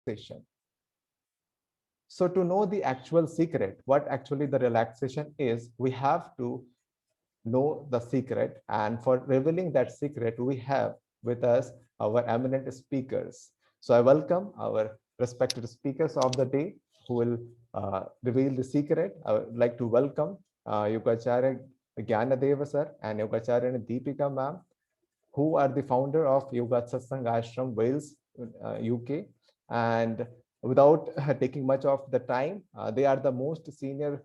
relaxation. So to know the actual secret, what actually the relaxation is, we have to know the secret. And for revealing that secret, we have with us our eminent speakers. So I welcome our respected speakers of the day who will reveal the secret. I would like to welcome Yogacharya Gyanadeva sir and Yogacharya Deepika ma'am, who are the founder of Yoga Satsang Ashram, Wales, UK. And without taking much of the time, they are the most senior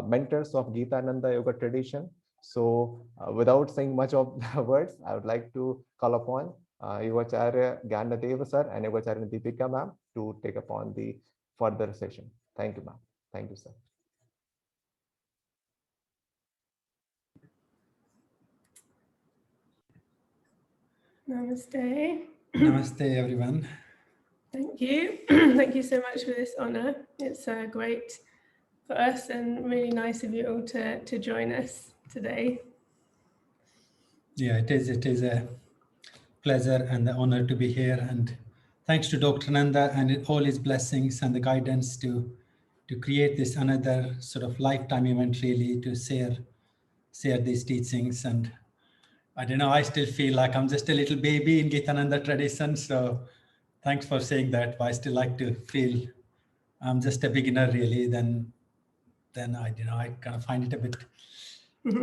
mentors of Gitananda Yoga tradition. So without saying much of the words, I would like to call upon Yogacharya Gyanadeva sir and Yogacharya Deepika ma'am to take upon the further session. Thank you, ma'am. Thank you, sir. Namaste. Namaste, everyone. Thank you. Thank you so much for this honor. It's great for us and really nice of you all to join us today. Yeah, it is a pleasure and the honor to be here. And thanks to Dr. Nanda and all his blessings and the guidance to create this another sort of lifetime event, really, to share these teachings. And I don't know, I still feel like I'm just a little baby in Gitananda tradition. So thanks for saying that. But I still like to feel I'm just a beginner, really. Then I kind of find it a bit,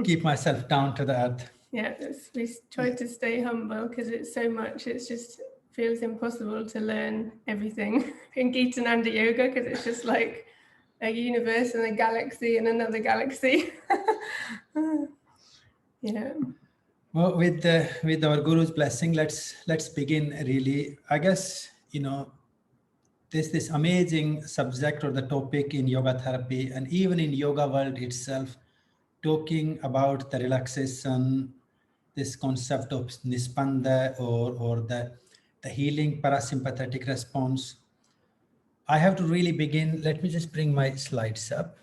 keep myself down to the earth. Yeah, we try to stay humble because it's so much. It's just feels impossible to learn everything in Gitananda Yoga because it's just like a universe and a galaxy and another galaxy. Yeah. Well, with our guru's blessing, let's begin. Really, I guess there's this amazing subject or the topic in yoga therapy and even in yoga world itself, talking about the relaxation, this concept of nispanda or the healing parasympathetic response. I have to really begin. Let me just bring my slides up.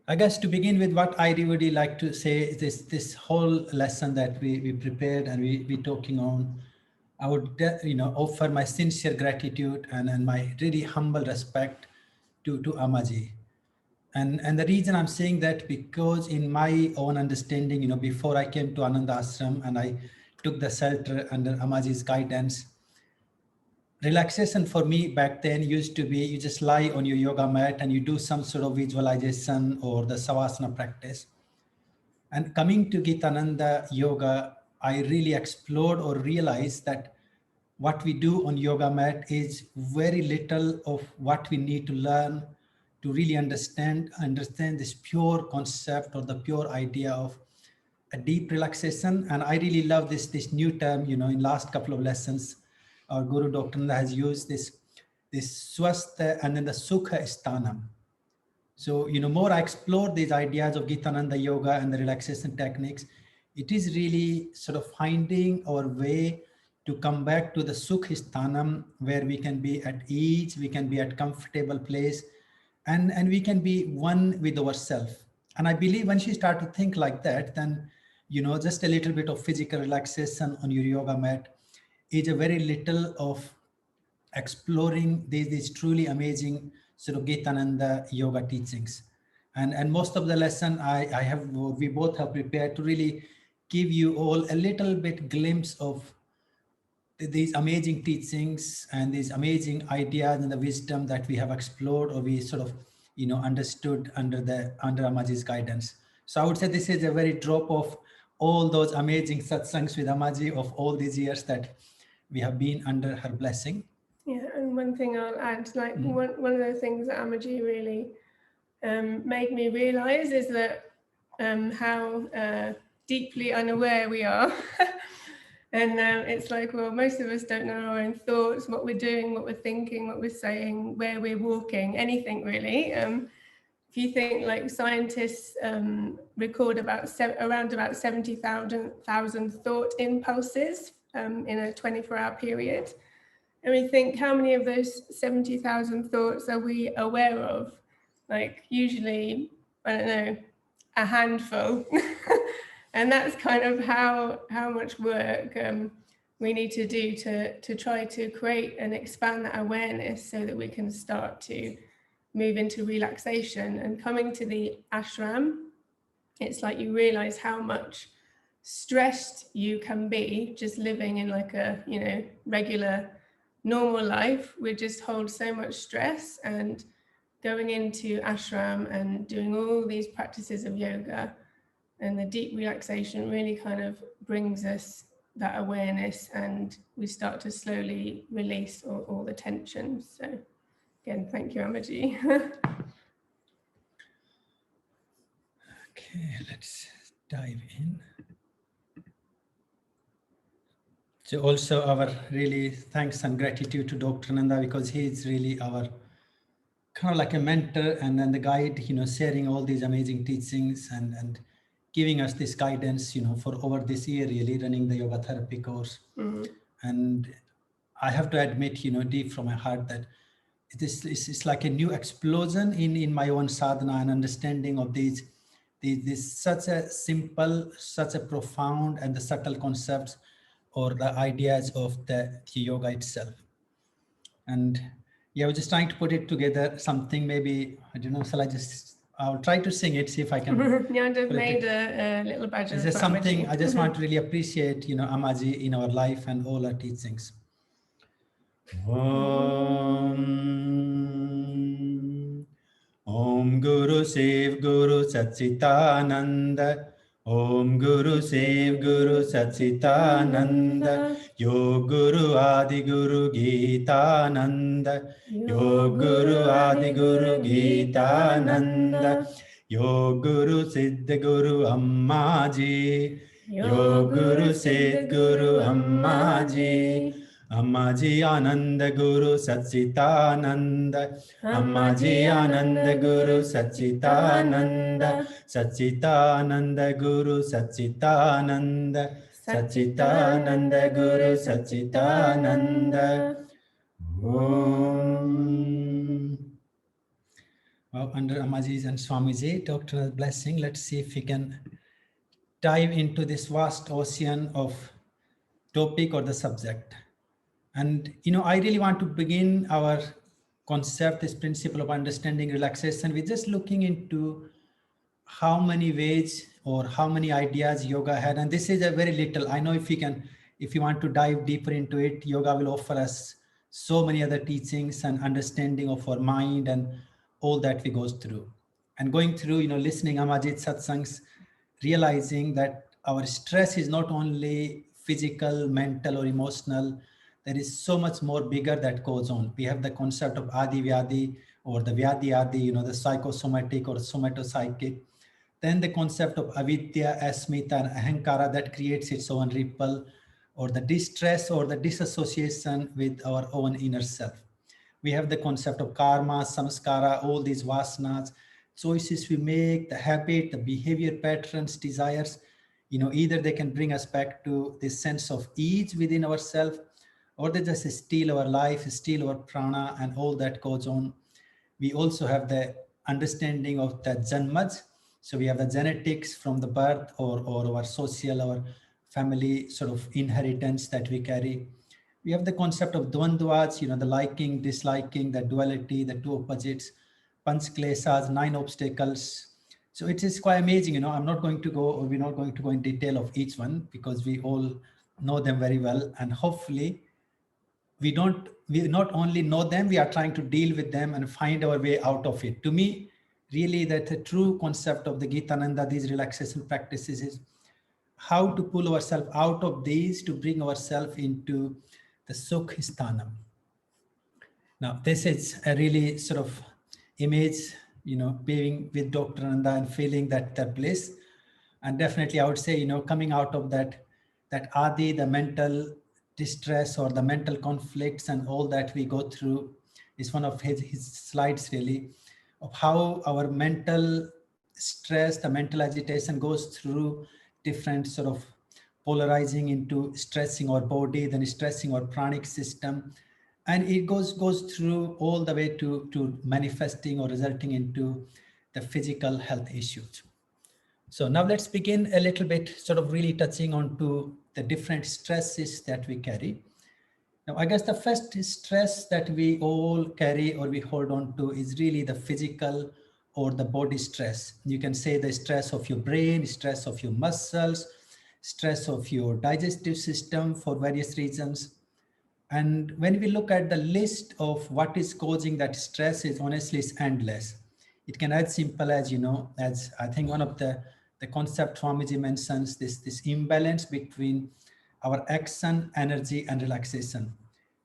I guess to begin with, what I really like to say is this whole lesson that we prepared and we talking on, I would offer my sincere gratitude and my really humble respect to Amaji. And the reason I'm saying that, because in my own understanding, before I came to Ananda Ashram and I took the shelter under Amaji's guidance, relaxation for me back then used to be you just lie on your yoga mat and you do some sort of visualization or the savasana practice. And coming to Gitananda Yoga, I really explored or realized that what we do on yoga mat is very little of what we need to learn to really understand this pure concept or the pure idea of a deep relaxation. And I really love this new term, in last couple of lessons, our Guru Dr. Nanda has used this swastha and then the sukha sthanam. So, more I explore these ideas of Gitananda Yoga and the relaxation techniques, it is really sort of finding our way to come back to the Sukha Sthanam, where we can be at ease, we can be at comfortable place, and we can be one with ourselves. And I believe once you start to think like that, then, just a little bit of physical relaxation on your yoga mat is a very little of exploring these truly amazing sort of Gitananda yoga teachings. And most of the lesson we both have prepared to really give you all a little bit glimpse of these amazing teachings and these amazing ideas and the wisdom that we have explored or we sort of understood under Amaji's guidance. So I would say this is a very drop of all those amazing satsangs with Amaji of all these years that we have been under her blessing. Yeah, and one thing I'll add, like one of the things that Amaji really made me realize is that how deeply unaware we are. And it's like, well, most of us don't know our own thoughts, what we're doing, what we're thinking, what we're saying, where we're walking, anything really. If you think like scientists record around about 70,000 thought impulses in a 24-hour period. And we think, how many of those 70,000 thoughts are we aware of? Like usually, I don't know, a handful. And that's kind of how much work we need to do to try to create and expand that awareness so that we can start to move into relaxation. And coming to the ashram, it's like you realize how much stressed you can be just living in like a, you know, regular normal life. We just hold so much stress, and going into ashram and doing all these practices of yoga and the deep relaxation really kind of brings us that awareness, and we start to slowly release all the tension. So again, thank you, Amaji. Okay, let's dive in. So also our really thanks and gratitude to Dr. Nanda, because he is really our kind of like a mentor and then the guide, you know, sharing all these amazing teachings and giving us this guidance, you know, for over this year, really running the yoga therapy course. And I have to admit, you know, deep from my heart that it's like a new explosion in my own sadhana and understanding of these such a simple, such a profound and the subtle concepts or the ideas of the yoga itself. And yeah, I was just trying to put it together, something maybe, I don't know, I'll try to sing it, see if I can. Yeah, I've made a little badge. It's just something I just want to really appreciate, you know, Amaji in our life and all our teachings. Om Guru Sev Guru Satchitananda. Om Guru Sev Guru Satchitananda. Yo Guru Adi Guru Gitananda. Yo Guru Adi Guru Gitananda. Yo Guru Siddha Guru Ammaji. Yo Guru Siddha Guru Ammaji. Ammaji Ananda Guru Satchitananda. Ammaji Ananda Guru Satchitananda. Satchitananda Guru Satchitananda. Satchitananda Guru Satchitananda. Om. Well, under Amaji's and Swamiji doctrinal blessing, let's see if we can dive into this vast ocean of topic or the subject. And, you know, I really want to begin our concept, this principle of understanding relaxation, with just looking into how many ways or how many ideas yoga had. And this is a very little, I know if you want to dive deeper into it, yoga will offer us so many other teachings and understanding of our mind and all that we go through. And going through, you know, listening Amajit satsangs, realizing that our stress is not only physical, mental, or emotional. There is so much more bigger that goes on. We have the concept of Adi Vyadi or the Vyadi Adi, you know, the psychosomatic or somatopsychic. Then the concept of Avidya, Asmita, and Ahankara that creates its own ripple, or the distress or the disassociation with our own inner self. We have the concept of karma, samskara, all these vasanas, choices we make, the habit, the behavior patterns, desires, you know, either they can bring us back to this sense of ease within ourselves, or they just steal our life, steal our prana, and all that goes on. We also have the understanding of the janmas. So we have the genetics from the birth or our social, our family sort of inheritance that we carry. We have the concept of dvandvas, you know, the liking, disliking, the duality, the two opposites, panch kleshas, 9 obstacles. So it is quite amazing, you know. we're not going to go in detail of each one because we all know them very well, and hopefully we not only know them, we are trying to deal with them and find our way out of it. To me, really, that the true concept of the Gitananda, these relaxation practices, is how to pull ourselves out of these to bring ourselves into the Sukh Sthanam. Now, this is a really sort of image, you know, being with Dr. Nanda and feeling that bliss. And definitely I would say, you know, coming out of that Adi, the mental distress or the mental conflicts and all that we go through, is one of his slides really, of how our mental stress, the mental agitation goes through different sort of polarizing into stressing our body, then stressing our pranic system. And it goes through all the way to manifesting or resulting into the physical health issues. So now let's begin a little bit, sort of really touching on to the different stresses that we carry. Now, I guess the first stress that we all carry or we hold on to is really the physical or the body stress. You can say the stress of your brain, stress of your muscles, stress of your digestive system for various reasons. And when we look at the list of what is causing that stress, is honestly is endless. It can as simple as, as I think one of the concept Swamiji mentions, this imbalance between our action, energy, and relaxation.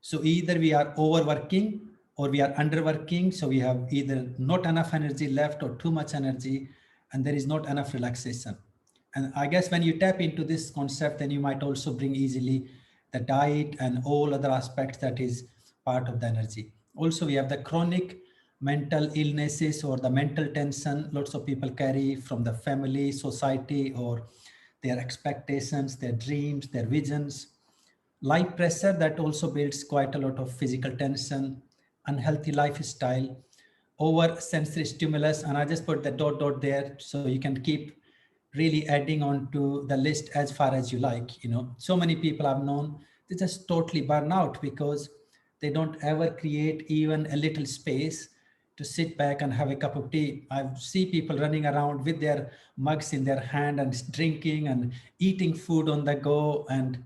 So either we are overworking or we are underworking. So we have either not enough energy left or too much energy, and there is not enough relaxation. And I guess when you tap into this concept, then you might also bring easily the diet and all other aspects that is part of the energy. Also, we have the chronic mental illnesses or the mental tension lots of people carry from the family, society, or their expectations, their dreams, their visions. Life pressure that also builds quite a lot of physical tension, unhealthy lifestyle, over sensory stimulus. And I just put the dot there so you can keep really adding on to the list as far as you like. So many people I've known, they just totally burn out because they don't ever create even a little space to sit back and have a cup of tea. I see people running around with their mugs in their hand and drinking and eating food on the go, and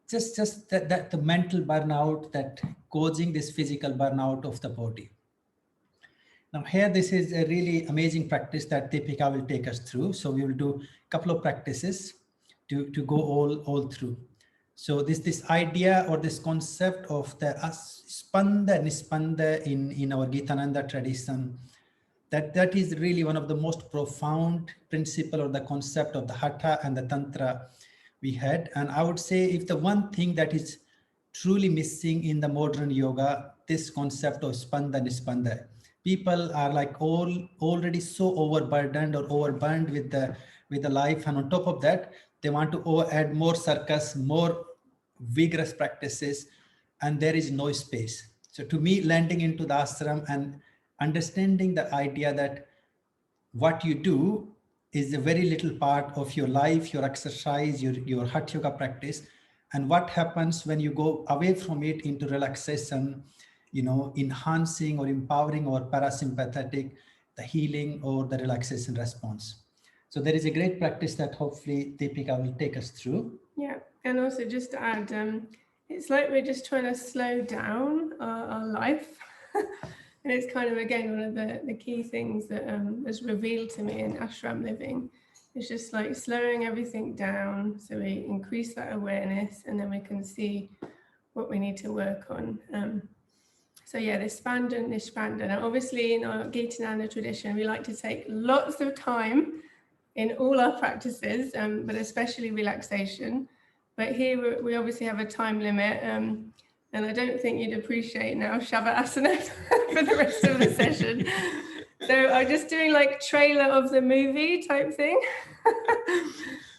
just that the mental burnout that causing this physical burnout of the body. Now here, this is a really amazing practice that Deepika will take us through. So we will do a couple of practices to go all through. So this idea or this concept of the spanda nispanda in our Gitananda tradition, that is really one of the most profound principle or the concept of the Hatha and the Tantra we had. And I would say if the one thing that is truly missing in the modern yoga, this concept of spanda nispanda. People are like already so overburdened or overburdened with the life, and on top of that, they want to add more circus, more vigorous practices, and there is no space. So to me, landing into the ashram and understanding the idea that what you do is a very little part of your life, your exercise, your Hatha yoga practice, and what happens when you go away from it into relaxation, enhancing or empowering our parasympathetic, the healing or the relaxation response. So there is a great practice that hopefully Deepika will take us through. Yeah, and also just to add, it's like we're just trying to slow down our life. And it's kind of, again, one of the key things that was revealed to me in ashram living. It's just like slowing everything down so we increase that awareness, and then we can see what we need to work on. So yeah, this spanda and nispanda. Now, obviously, in our Gitananda tradition, we like to take lots of time in all our practices, but especially relaxation. But here we obviously have a time limit, and I don't think you'd appreciate now Shavasana for the rest of the session. So I'm just doing like trailer of the movie type thing.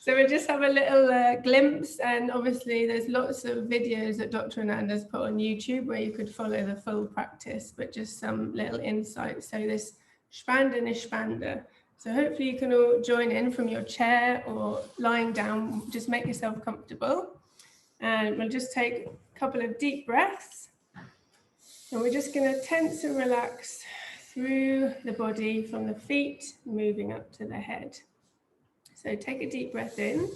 So we just have a little glimpse, and obviously there's lots of videos that Dr. Ananda's put on YouTube where you could follow the full practice, but just some little insights. So this spanda nispanda. So hopefully you can all join in from your chair or lying down, just make yourself comfortable. And we'll just take a couple of deep breaths. And we're just going to tense and relax through the body from the feet, moving up to the head. So take a deep breath in,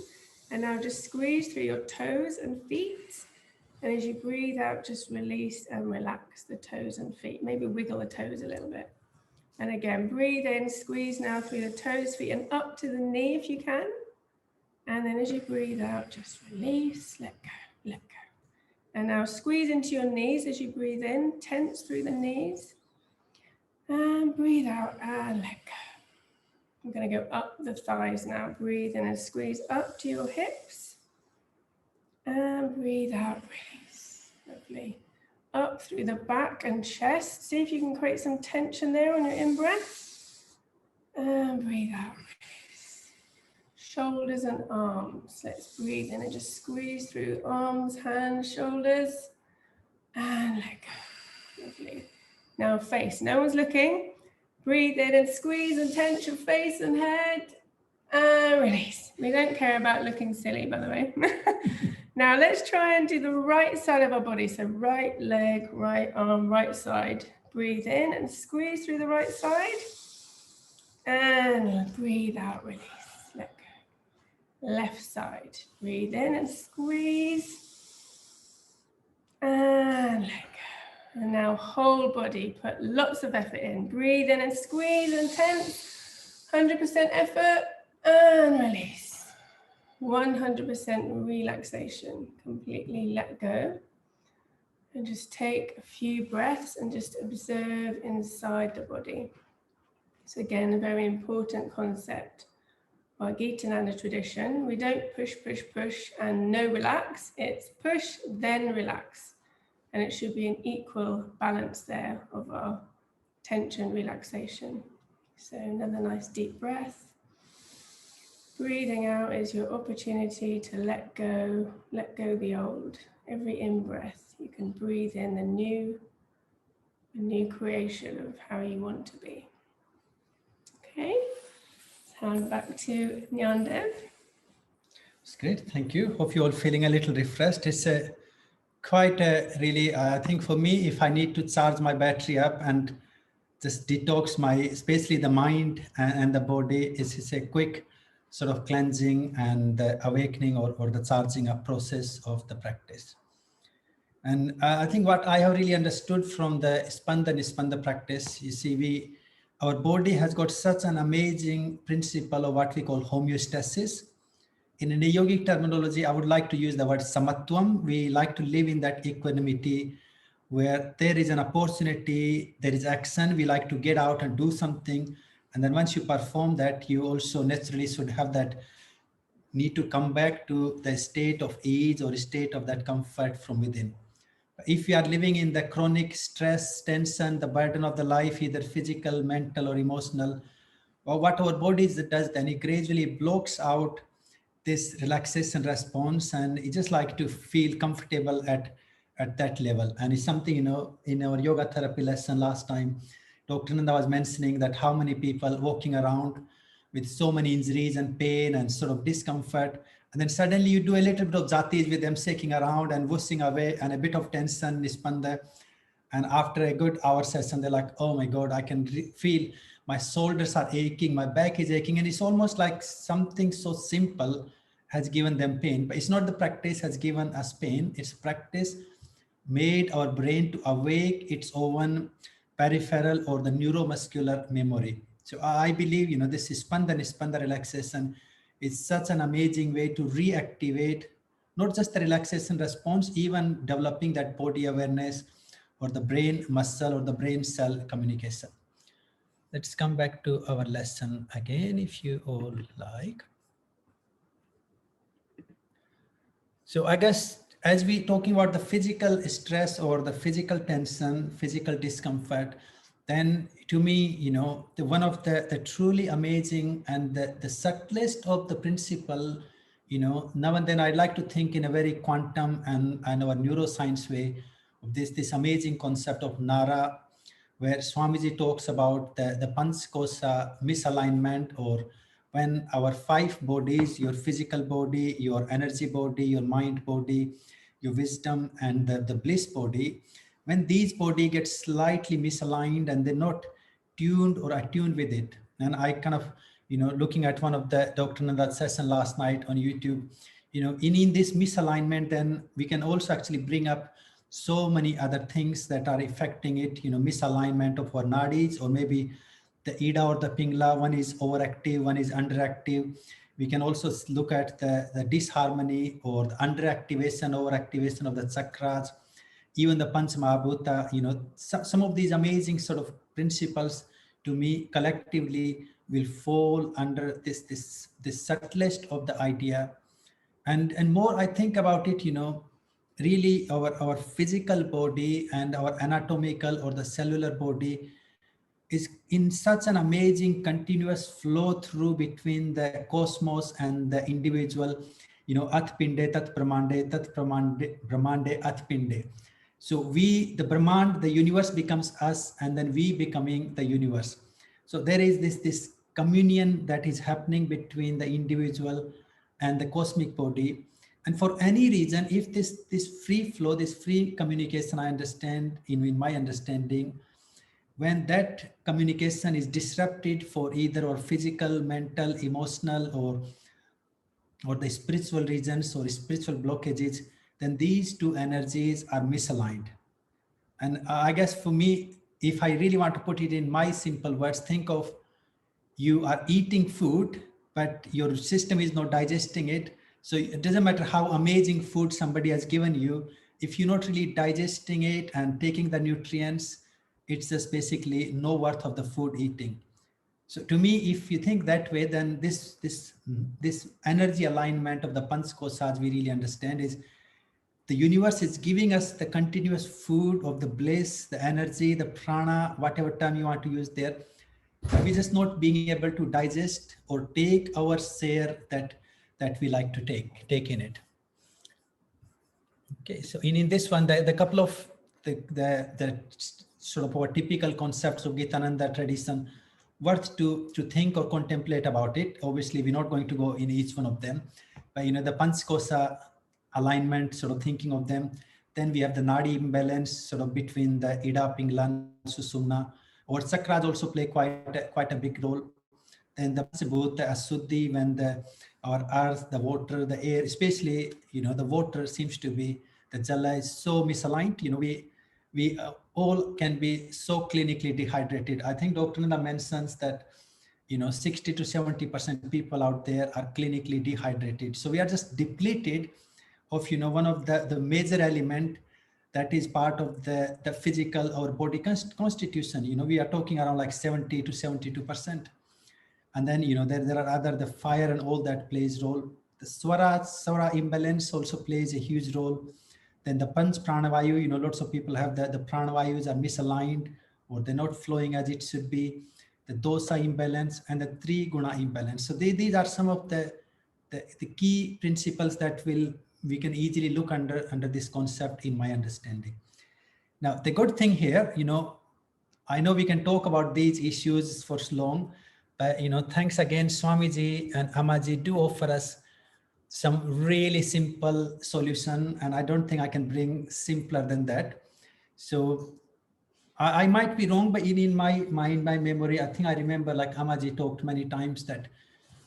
and now just squeeze through your toes and feet. And as you breathe out, just release and relax the toes and feet. Maybe wiggle the toes a little bit. And again, breathe in, squeeze now through the toes, feet, and up to the knee if you can. And then as you breathe out, just release, let go, let go. And now squeeze into your knees as you breathe in, tense through the knees. And breathe out and let go. I'm going to go up the thighs now. Breathe in and squeeze up to your hips. And breathe out, release. Lovely. Up through the back and chest. See if you can create some tension there on your in-breath. And breathe out, release. Shoulders and arms. Let's breathe in and just squeeze through arms, hands, shoulders. And let go. Lovely. Now face. No one's looking. Breathe in and squeeze and tense your face and head. Release. We don't care about looking silly, by the way. Now let's try and do the right side of our body. So right leg, right arm, right side. Breathe in and squeeze through the right side. And breathe out, release. Let go. Left side. Breathe in and squeeze. And let go. And now whole body. Put lots of effort in. Breathe in and squeeze and tense. 100% effort. And release. 100% relaxation. Completely let go. And just take a few breaths and just observe inside the body. So again, a very important concept. Our Gitananda tradition, we don't push, push, push and no relax. It's push, then relax. And it should be an equal balance there of our tension, relaxation. So another nice deep breath. Breathing out is your opportunity to let go the old. Every in-breath, you can breathe in a new creation of how you want to be. Okay, hand back to Nyandev. It's great, thank you. Hope you're all feeling a little refreshed. It's quite a really, I think for me, if I need to charge my battery up and just detox my, especially the mind and the body, it's a quick sort of cleansing and the awakening or the charging up process of the practice. And I think what I have really understood from the Spanda Nispanda practice, you see, our body has got such an amazing principle of what we call homeostasis. In a yogic terminology, I would like to use the word samatvam. We like to live in that equanimity where there is an opportunity, there is action, we like to get out and do something. And then once you perform that, you also naturally should have that need to come back to the state of ease or state of that comfort from within. If we are living in the chronic stress, tension, the burden of the life, either physical, mental, or emotional, or what our body does, then it gradually blocks out this relaxation response, and it just like to feel comfortable at that level. And it's something, you know, in our yoga therapy lesson last time, Dr. Nanda was mentioning that how many people walking around with so many injuries and pain and sort of discomfort. And then suddenly you do a little bit of jatis with them shaking around and whooshing away and a bit of tension, nispanda. And after a good hour session, they're like, oh my God, I can feel my shoulders are aching, my back is aching. And it's almost like something so simple has given them pain. But it's not the practice has given us pain. It's practice made our brain to awake its own peripheral or the neuromuscular memory. So I believe, you know, this Spanda Nispanda relaxation is such an amazing way to reactivate not just the relaxation response, even developing that body awareness or the brain muscle or the brain cell communication. Let's come back to our lesson again, if you all like. So I guess as we talking about the physical stress or the physical tension, physical discomfort, then to me, you know, one of the truly amazing and the subtlest of the principle, you know, now and then I'd like to think in a very quantum and our neuroscience way of this amazing concept of Nara, where Swamiji talks about the Panchkosa misalignment, or when our 5 bodies, your physical body, your energy body, your mind body, your wisdom, and the bliss body, when these body get slightly misaligned and they're not tuned or attuned with it. And I kind of, you know, looking at one of the Dr. Nanda's session last night on YouTube, you know, in this misalignment, then we can also actually bring up so many other things that are affecting it, you know, misalignment of our nadis, or maybe the Ida or the Pingla, one is overactive, one is underactive. We can also look at the disharmony or the underactivation, overactivation of the chakras, even the Panchamahabhuta, you know, some of these amazing sort of principles to me collectively will fall under this subtlest of the idea. And more I think about it, you know, really our physical body and our anatomical or the cellular body is in such an amazing continuous flow through between the cosmos and the individual, you know, Atpinde, Tat Brahmande, Brahmande, Atpinde. So we, the Brahmand, the universe becomes us, and then we becoming the universe. So there is this communion that is happening between the individual and the cosmic body. And for any reason, if this free flow, this free communication, I understand in my understanding, when that communication is disrupted for either or physical, mental, emotional, or the spiritual regions or spiritual blockages, then these two energies are misaligned. And I guess for me, if I really want to put it in my simple words, think of you are eating food, but your system is not digesting it. So it doesn't matter how amazing food somebody has given you, if you're not really digesting it and taking the nutrients, it's just basically no worth of the food eating. So to me, if you think that way, then this energy alignment of the Panch Kosas we really understand is the universe is giving us the continuous food of the bliss, the energy, the prana, whatever term you want to use there. We're just not being able to digest or take our share that we like to take in it. Okay, so in this one, the couple of the sort of our typical concepts of Gitananda tradition worth to think or contemplate about it. Obviously, we're not going to go in each one of them, but the Panch Kosa alignment, sort of thinking of them. Then we have the Nadi imbalance sort of between the Ida, Pingala, Susumna. Our chakras also play quite a big role. Then the Panchabhut, the Asuddhi, when our earth, the water, the air, especially, the water seems to be, the Jala is so misaligned. We all can be so clinically dehydrated. I think Dr. Nanda mentions that, 60 to 70% people out there are clinically dehydrated. So we are just depleted of, one of the major element that is part of the physical or body constitution. We are talking around like 70 to 72%. And then, there are other, the fire and all that plays role. The Swara imbalance also plays a huge role. Then the Panch Pranavayu, lots of people have the Pranavayus are misaligned or they're not flowing as it should be. The Dosa imbalance and the Three Guna imbalance. So these are some of the key principles that we can easily look under this concept in my understanding. Now, the good thing here, I know we can talk about these issues for so long, but, thanks again, Swamiji and Amaji do offer us some really simple solution. And I don't think I can bring simpler than that. So I might be wrong, but in my memory, I think I remember like Amaji talked many times that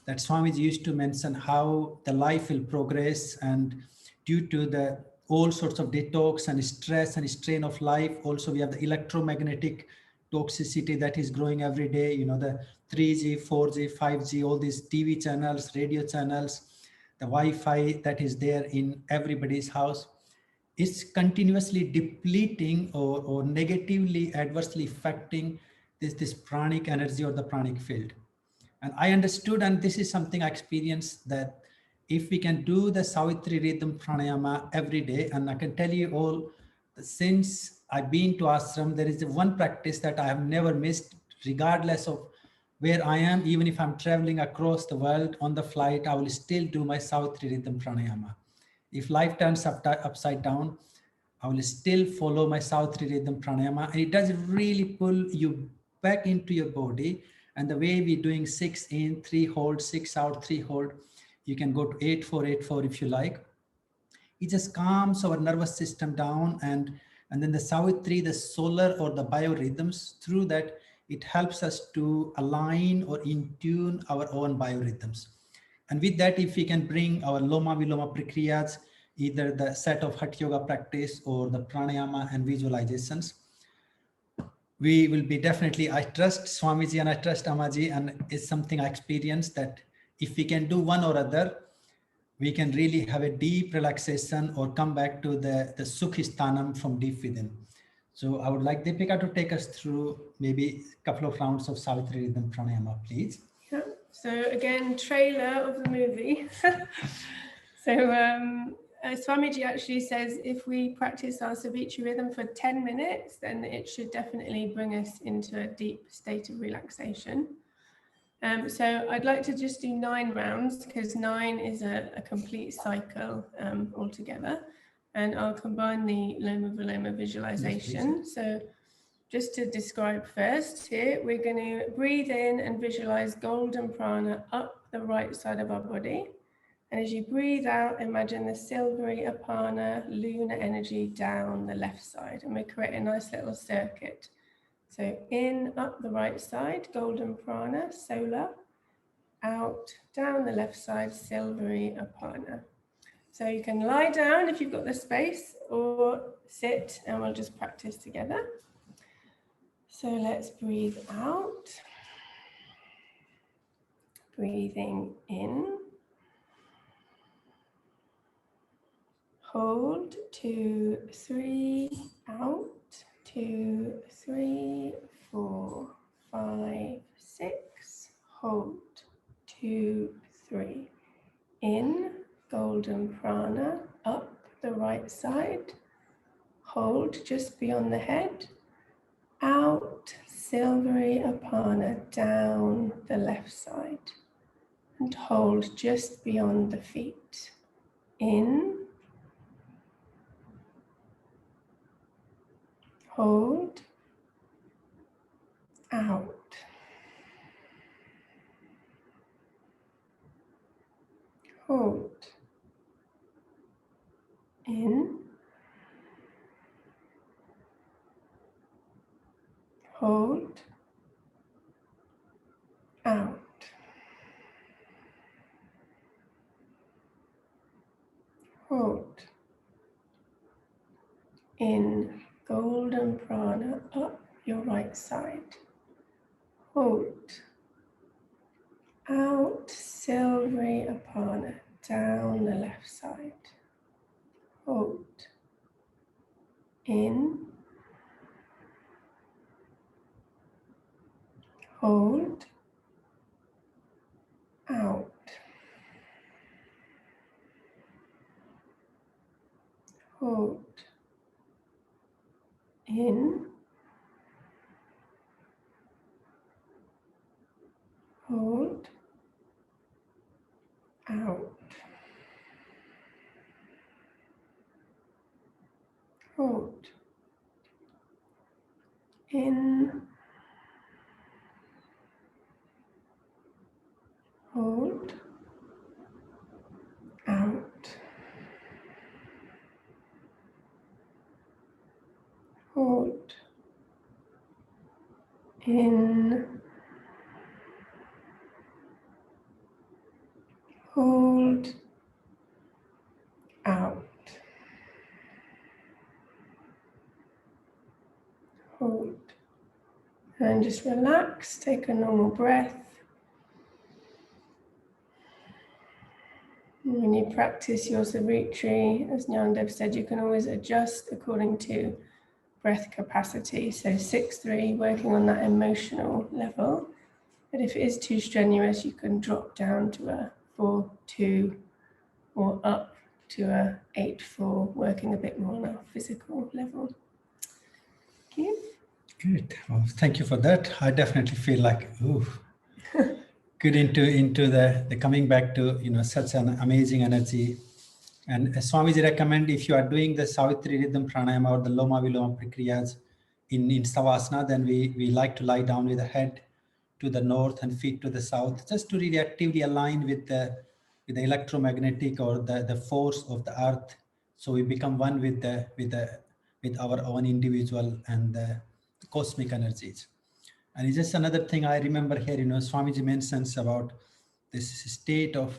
Swamiji used to mention how the life will progress, and due to the all sorts of detox and stress and strain of life, also we have the electromagnetic toxicity that is growing every day, the 3G, 4G, 5G, all these TV channels, radio channels, the Wi-Fi that is there in everybody's house is continuously depleting or negatively adversely affecting this pranic energy or the pranic field. And I understood, and this is something I experienced, that if we can do the Savitri rhythm pranayama every day, and I can tell you all, since I've been to ashram, there is one practice that I have never missed, regardless of where I am. Even if I'm traveling across the world on the flight, I will still do my Savitri rhythm pranayama. If life turns upside down, I will still follow my Savitri rhythm pranayama, and it does really pull you back into your body. And the way we're doing 6 in, 3 hold, 6 out, 3 hold, you can go to 8-4-8-4 if you like. It just calms our nervous system down, and then the Savitri, the solar or the biorhythms, through that, it helps us to align or in tune our own biorhythms. And with that, if we can bring our Loma Viloma Prakriyas, either the set of Hatha Yoga practice or the pranayama and visualizations, we will be definitely, I trust Swamiji and I trust Amaji, and it's something I experienced that if we can do one or other, we can really have a deep relaxation or come back to the Sukhisthanam from deep within. So I would like Deepika to take us through maybe a couple of rounds of Savitri Rhythm Pranayama, please. Yeah. So again, trailer of the movie. So Swamiji actually says if we practice our Savitri rhythm for 10 minutes, then it should definitely bring us into a deep state of relaxation. So I'd like to just do 9 rounds, because 9 is a complete cycle altogether. And I'll combine the Loma Viloma visualization. Yes, so just to describe first here, we're going to breathe in and visualize golden prana up the right side of our body. And as you breathe out, imagine the silvery apana, lunar energy down the left side. And we create a nice little circuit. So in, up the right side, golden prana, solar. Out, down the left side, silvery apana. So you can lie down if you've got the space, or sit, and we'll just practice together. So let's breathe out. Breathing in. Hold, 2, 3, out, 2, 3, 4, 5, 6. Hold, 2, 3. In, golden prana, up the right side. Hold just beyond the head. Out, silvery apana, down the left side. And hold just beyond the feet. In. Hold. Out. Hold. In. Hold. Out. Hold. In, golden prana up your right side. Hold. Out, silvery apana down the left side. Hold. In. Hold. Out. Hold. In. Hold. Out. Hold. In. Hold. Out. Hold. In. Hold. Out. Hold. And just relax, take a normal breath. And when you practice your Savitri, as Nyandev said, you can always adjust according to breath capacity. So 6-3, working on that emotional level. But if it is too strenuous, you can drop down to a 4-2 or up to a 8-4, working a bit more on a physical level. Thank you. Good. Well, thank you for that. I definitely feel like, ooh, good into the coming back to, such an amazing energy. And Swamiji recommend, if you are doing the Savitri rhythm pranayama or the Loma Viloma Prakriyas in Savasana, then we like to lie down with the head to the north and feet to the south, just to really actively align with the electromagnetic or the force of the earth. So we become one with our own individual and the cosmic energies. And it's just another thing I remember here, Swamiji mentions about this state of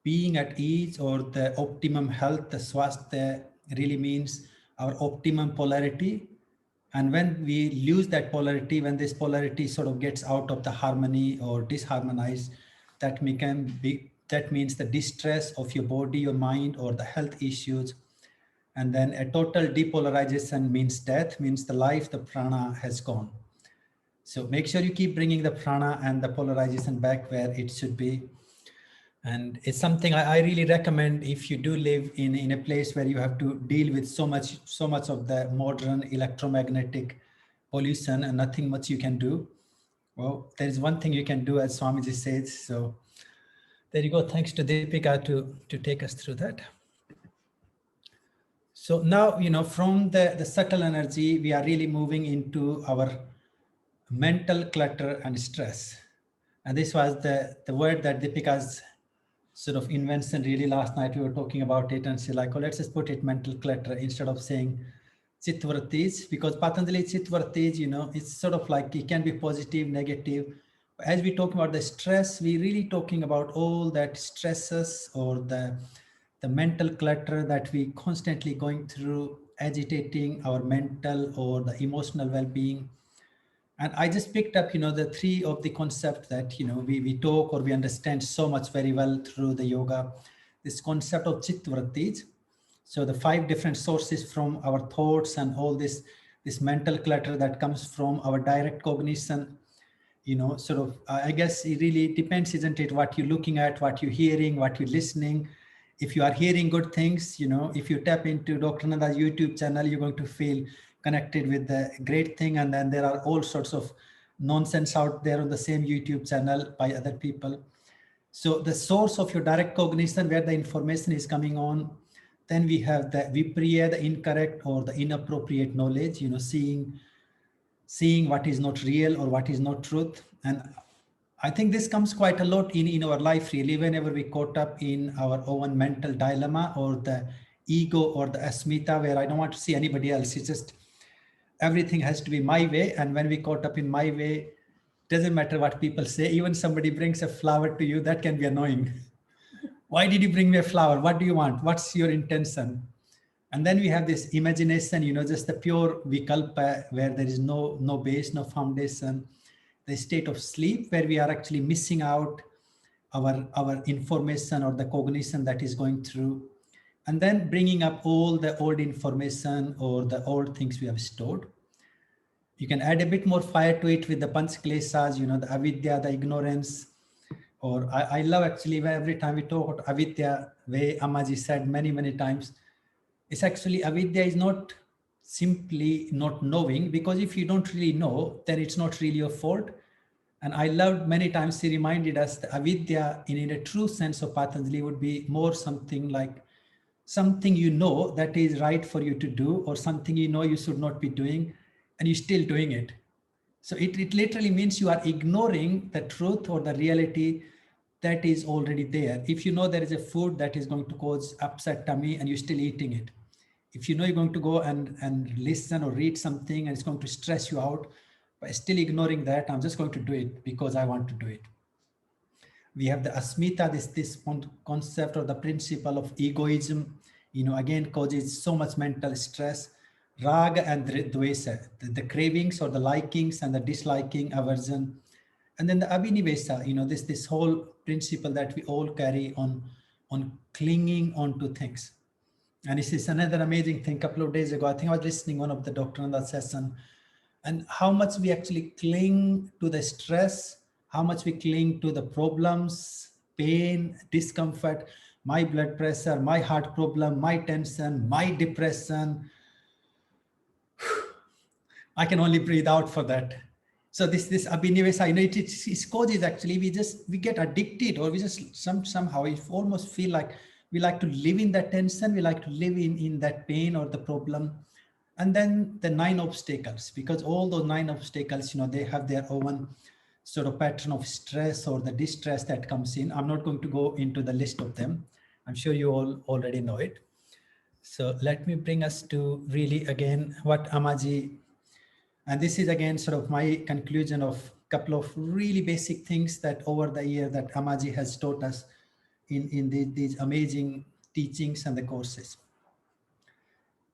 being at ease or the optimum health. The swasthya really means our optimum polarity. And when we lose that polarity, when this polarity sort of gets out of the harmony or disharmonized, that means the distress of your body, your mind, or the health issues. And then a total depolarization means death, means the life, the prana has gone. So make sure you keep bringing the prana and the polarization back where it should be. And it's something I really recommend if you do live in a place where you have to deal with so much of the modern electromagnetic pollution and nothing much you can do. Well, there is one thing you can do, as Swamiji says. So there you go. Thanks to Deepika to take us through that. So now, from the subtle energy, we are really moving into our mental clutter and stress. And this was the word that Deepika's sort of invention really last night. We were talking about it and she's like, oh, let's just put it mental clutter instead of saying Chitvritis, because Patanjali Chitvritis, it's sort of like it can be positive, negative. As we talk about the stress, we really talking about all that stresses or the mental clutter that we constantly going through, agitating our mental or the emotional well-being. And I just picked up, the three of the concepts that, we talk or we understand so much very well through the yoga. This concept of Chitvritis. So the 5 different sources from our thoughts and all this mental clutter that comes from our direct cognition, sort of, I guess it really depends, isn't it? What you're looking at, what you're hearing, what you're listening. If you are hearing good things, if you tap into Dr. Nanda's YouTube channel, you're going to feel connected with the great thing. And then there are all sorts of nonsense out there on the same YouTube channel by other people. So the source of your direct cognition, where the information is coming on, then we have the vipriya, the incorrect or the inappropriate knowledge, seeing what is not real or what is not truth. And I think this comes quite a lot in our life, really, whenever we caught up in our own mental dilemma or the ego or the asmita, where I don't want to see anybody else. It's just everything has to be my way. And when we caught up in my way, doesn't matter what people say. Even somebody brings a flower to you, that can be annoying. Why did you bring me a flower? What do you want? What's your intention? And then we have this imagination, just the pure vikalpa, where there is no base, no foundation, the state of sleep, where we are actually missing out our information or the cognition that is going through, and then bringing up all the old information or the old things we have stored. You can add a bit more fire to it with the panchakleshas, the avidya, the ignorance. Or I love actually every time we talk about avidya, way Ammaji said many times, it's actually avidya is not simply not knowing, because if you don't really know, then it's not really your fault. And I loved many times he reminded us that avidya in a true sense of Patanjali would be more something like something that is right for you to do, or something you should not be doing, and you're still doing it. So it literally means you are ignoring the truth or the reality that is already there. If you know there is a food that is going to cause upset tummy and you're still eating it, if you know you're going to go and listen or read something and it's going to stress you out, but still ignoring that, I'm just going to do it because I want to do it. We have the asmita, this concept or the principle of egoism, again causes so much mental stress. Raga and dvesa, the cravings or the likings and the disliking, aversion. And then the abhinivesa, this whole principle that we all carry on clinging onto things. And this is another amazing thing. A couple of days ago, I think I was listening one of the Dr. Nanda session, and how much we actually cling to the stress, how much we cling to the problems, pain, discomfort, my blood pressure, my heart problem, my tension, my depression. I can only breathe out for that. So this abhinivesa, it causes actually, we get addicted, or we just somehow we almost feel like we like to live in that tension, we like to live in that pain or the problem. And then the 9 obstacles, because all those 9 obstacles, they have their own sort of pattern of stress or the distress that comes in. I'm not going to go into the list of them. I'm sure you all already know it. So let me bring us to really, again, what Ammaji, and this is again sort of my conclusion of a couple of really basic things that over the year that Ammaji has taught us in these amazing teachings and the courses.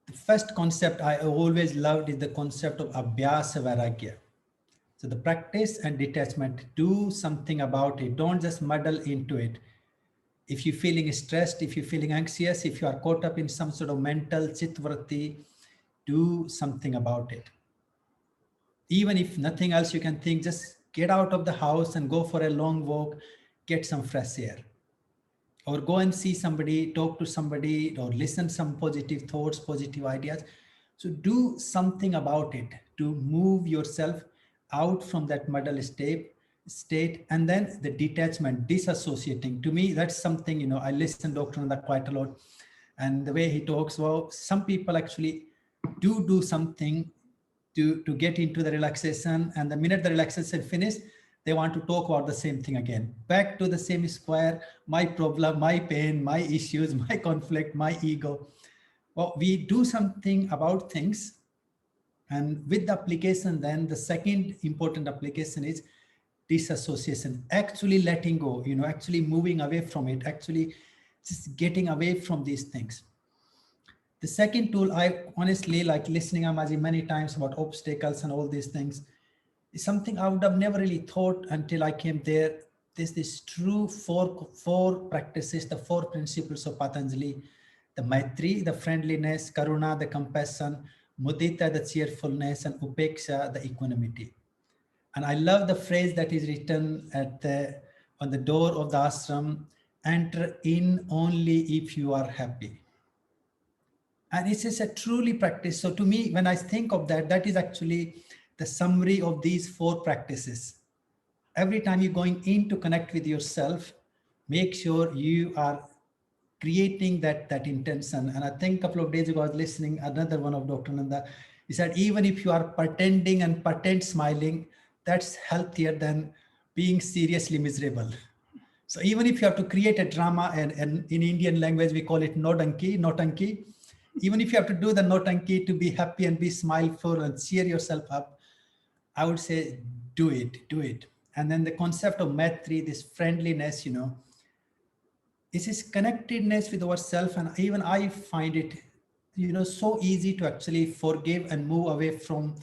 The first concept I always loved is the concept of abhyasa vairagya. So the practice and detachment, do something about it. Don't just muddle into it. If you're feeling stressed, if you're feeling anxious, if you are caught up in some sort of mental chitvritti, do something about it. Even if nothing else you can think, just get out of the house and go for a long walk, get some fresh air. Or go and see somebody, talk to somebody, or listen some positive thoughts, positive ideas. So do something about it to move yourself out from that muddle state. And then the detachment, disassociating. To me, that's something, I listen to Dr. Nanda quite a lot. And the way he talks, well, some people actually do something to get into the relaxation, and the minute the relaxation finishes, they want to talk about the same thing again. Back to the same square, my problem, my pain, my issues, my conflict, my ego. Well, we do something about things, and with the application, then the second important application is disassociation, actually letting go, actually moving away from it, actually just getting away from these things. The second tool, I honestly like listening Amaji many times about obstacles and all these things, is something I would have never really thought until I came there. There's this true four practices, the four principles of Patanjali: the Maitri, the friendliness; Karuna, the compassion; Mudita, the cheerfulness; and Upeksha, the equanimity. And I love the phrase that is written on the door of the ashram: enter in only if you are happy. And it's just a truly practice. So to me, when I think of that, that is actually the summary of these four practices. Every time you're going in to connect with yourself, make sure you are creating that intention. And I think a couple of days ago, I was listening another one of Dr. Nanda. He said, even if you are pretending and pretend smiling, that's healthier than being seriously miserable. So even if you have to create a drama, and in Indian language, we call it notanki. Even if you have to do the notanki to be happy and be smileful and cheer yourself up, I would say, do it. And then the concept of Maitri, this friendliness, this is connectedness with ourselves. And even I find it, so easy to actually forgive and move away from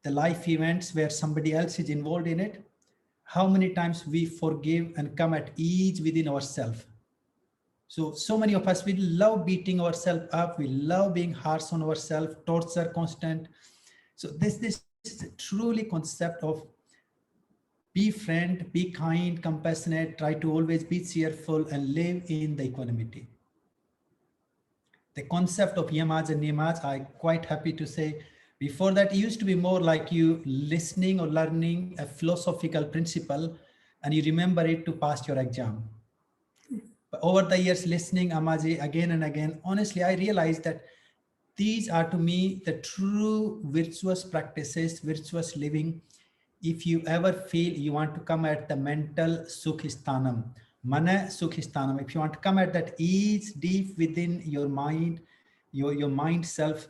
the life events where somebody else is involved in it. How many times we forgive and come at ease within ourselves. So many of us, we love beating ourselves up. We love being harsh on ourselves, torture constant. So this is a truly concept of be friend, be kind, compassionate, try to always be cheerful and live in the equanimity. The concept of yamas and niyamas, I'm quite happy to say, before that, it used to be more like you listening or learning a philosophical principle and you remember it to pass your exam. But over the years, listening Amaji again and again, honestly, I realized that these are to me the true virtuous practices, virtuous living. If you ever feel you want to come at the mental sukhistanam, mana sukhistanam, if you want to come at that ease deep within your mind, your mind self,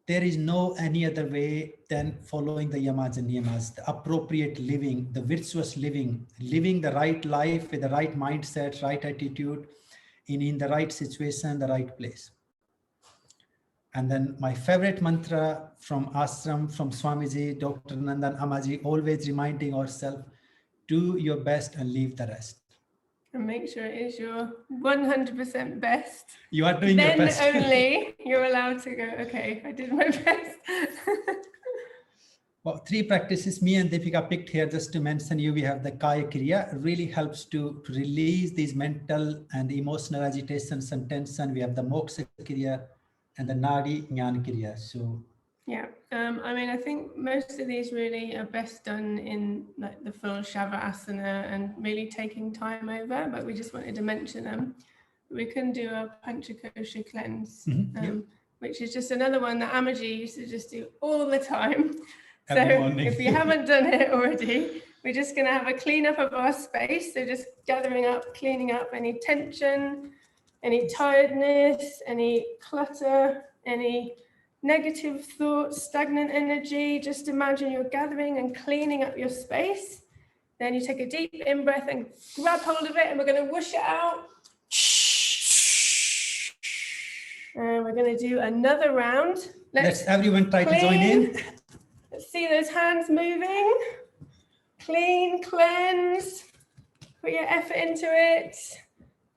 there is no any other way than following the yamas and niyamas, the appropriate living, the virtuous living the right life with the right mindset, right attitude, in the right situation, the right place. And then my favorite mantra from ashram, from Swamiji, Dr. Nandan Amaji, always reminding ourselves, do your best and leave the rest. And make sure it is your 100% best. You are doing your best. Then only you're allowed to go, okay, I did my best. Well, three practices me and Deepika picked here just to mention you. We have the Kaya Kriya, really helps to release these mental and emotional agitations and tension. We have the Moksha Kriya and the Nadi Jnana Kriya. So yeah, I mean, I think most of these really are best done in like the full Shavasana and really taking time over, but we just wanted to mention them. We can do a Panchakosha cleanse, which is just another one that Amaji used to just do all the time. So if you haven't done it already, we're just going to have a clean up of our space. So just gathering up, cleaning up any tension, any tiredness, any clutter, any negative thoughts, stagnant energy. Just imagine you're gathering and cleaning up your space. Then you take a deep in-breath and grab hold of it, and we're going to whoosh it out. And we're going to do another round. Let's everyone try to join in. Let's see those hands moving. Clean, cleanse. Put your effort into it.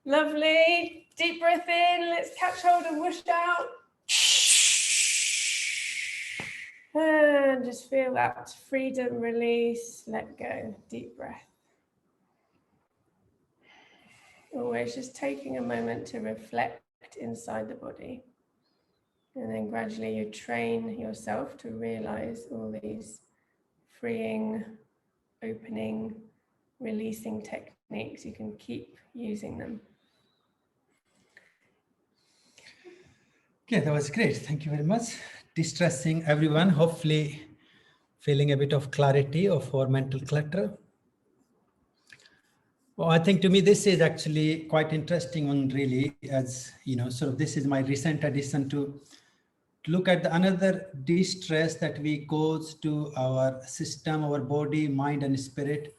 Lovely. Deep breath in. Let's catch hold and whoosh out. And just feel that freedom, release, let go. Deep breath. Always just taking a moment to reflect inside the body. And then gradually you train yourself to realize all these freeing, opening, releasing techniques. You can keep using them. Okay, that was great. Thank you very much. Distressing everyone, hopefully feeling a bit of clarity of our mental clutter. Well, I think to me, this is actually quite interesting one really, as you know, sort of this is my recent addition to look at the another distress that we goes to our system, our body, mind and spirit.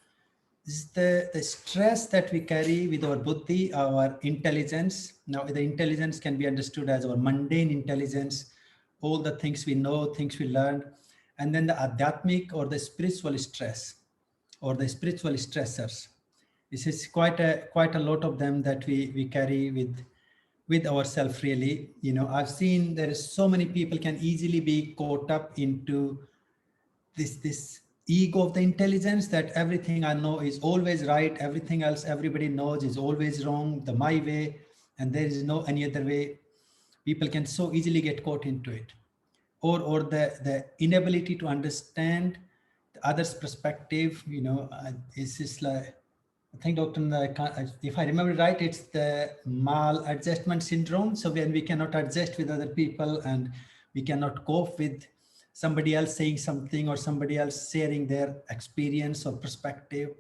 This is the stress that we carry with our buddhi, our intelligence. Now, the intelligence can be understood as our mundane intelligence, all the things we know, things we learned, and then the adhyatmic or the spiritual stress or the spiritual stressors. This is quite a lot of them that we carry with ourselves really. You know, I've seen there is so many people can easily be caught up into this ego of the intelligence that everything I know is always right, everything else everybody knows is always wrong, the my way, and there is no any other way. People can so easily get caught into it, or the inability to understand the other's perspective. You know, it's just like, I think, Dr. If I remember right, it's the maladjustment syndrome. So when we cannot adjust with other people and we cannot cope with somebody else saying something or somebody else sharing their experience or perspective,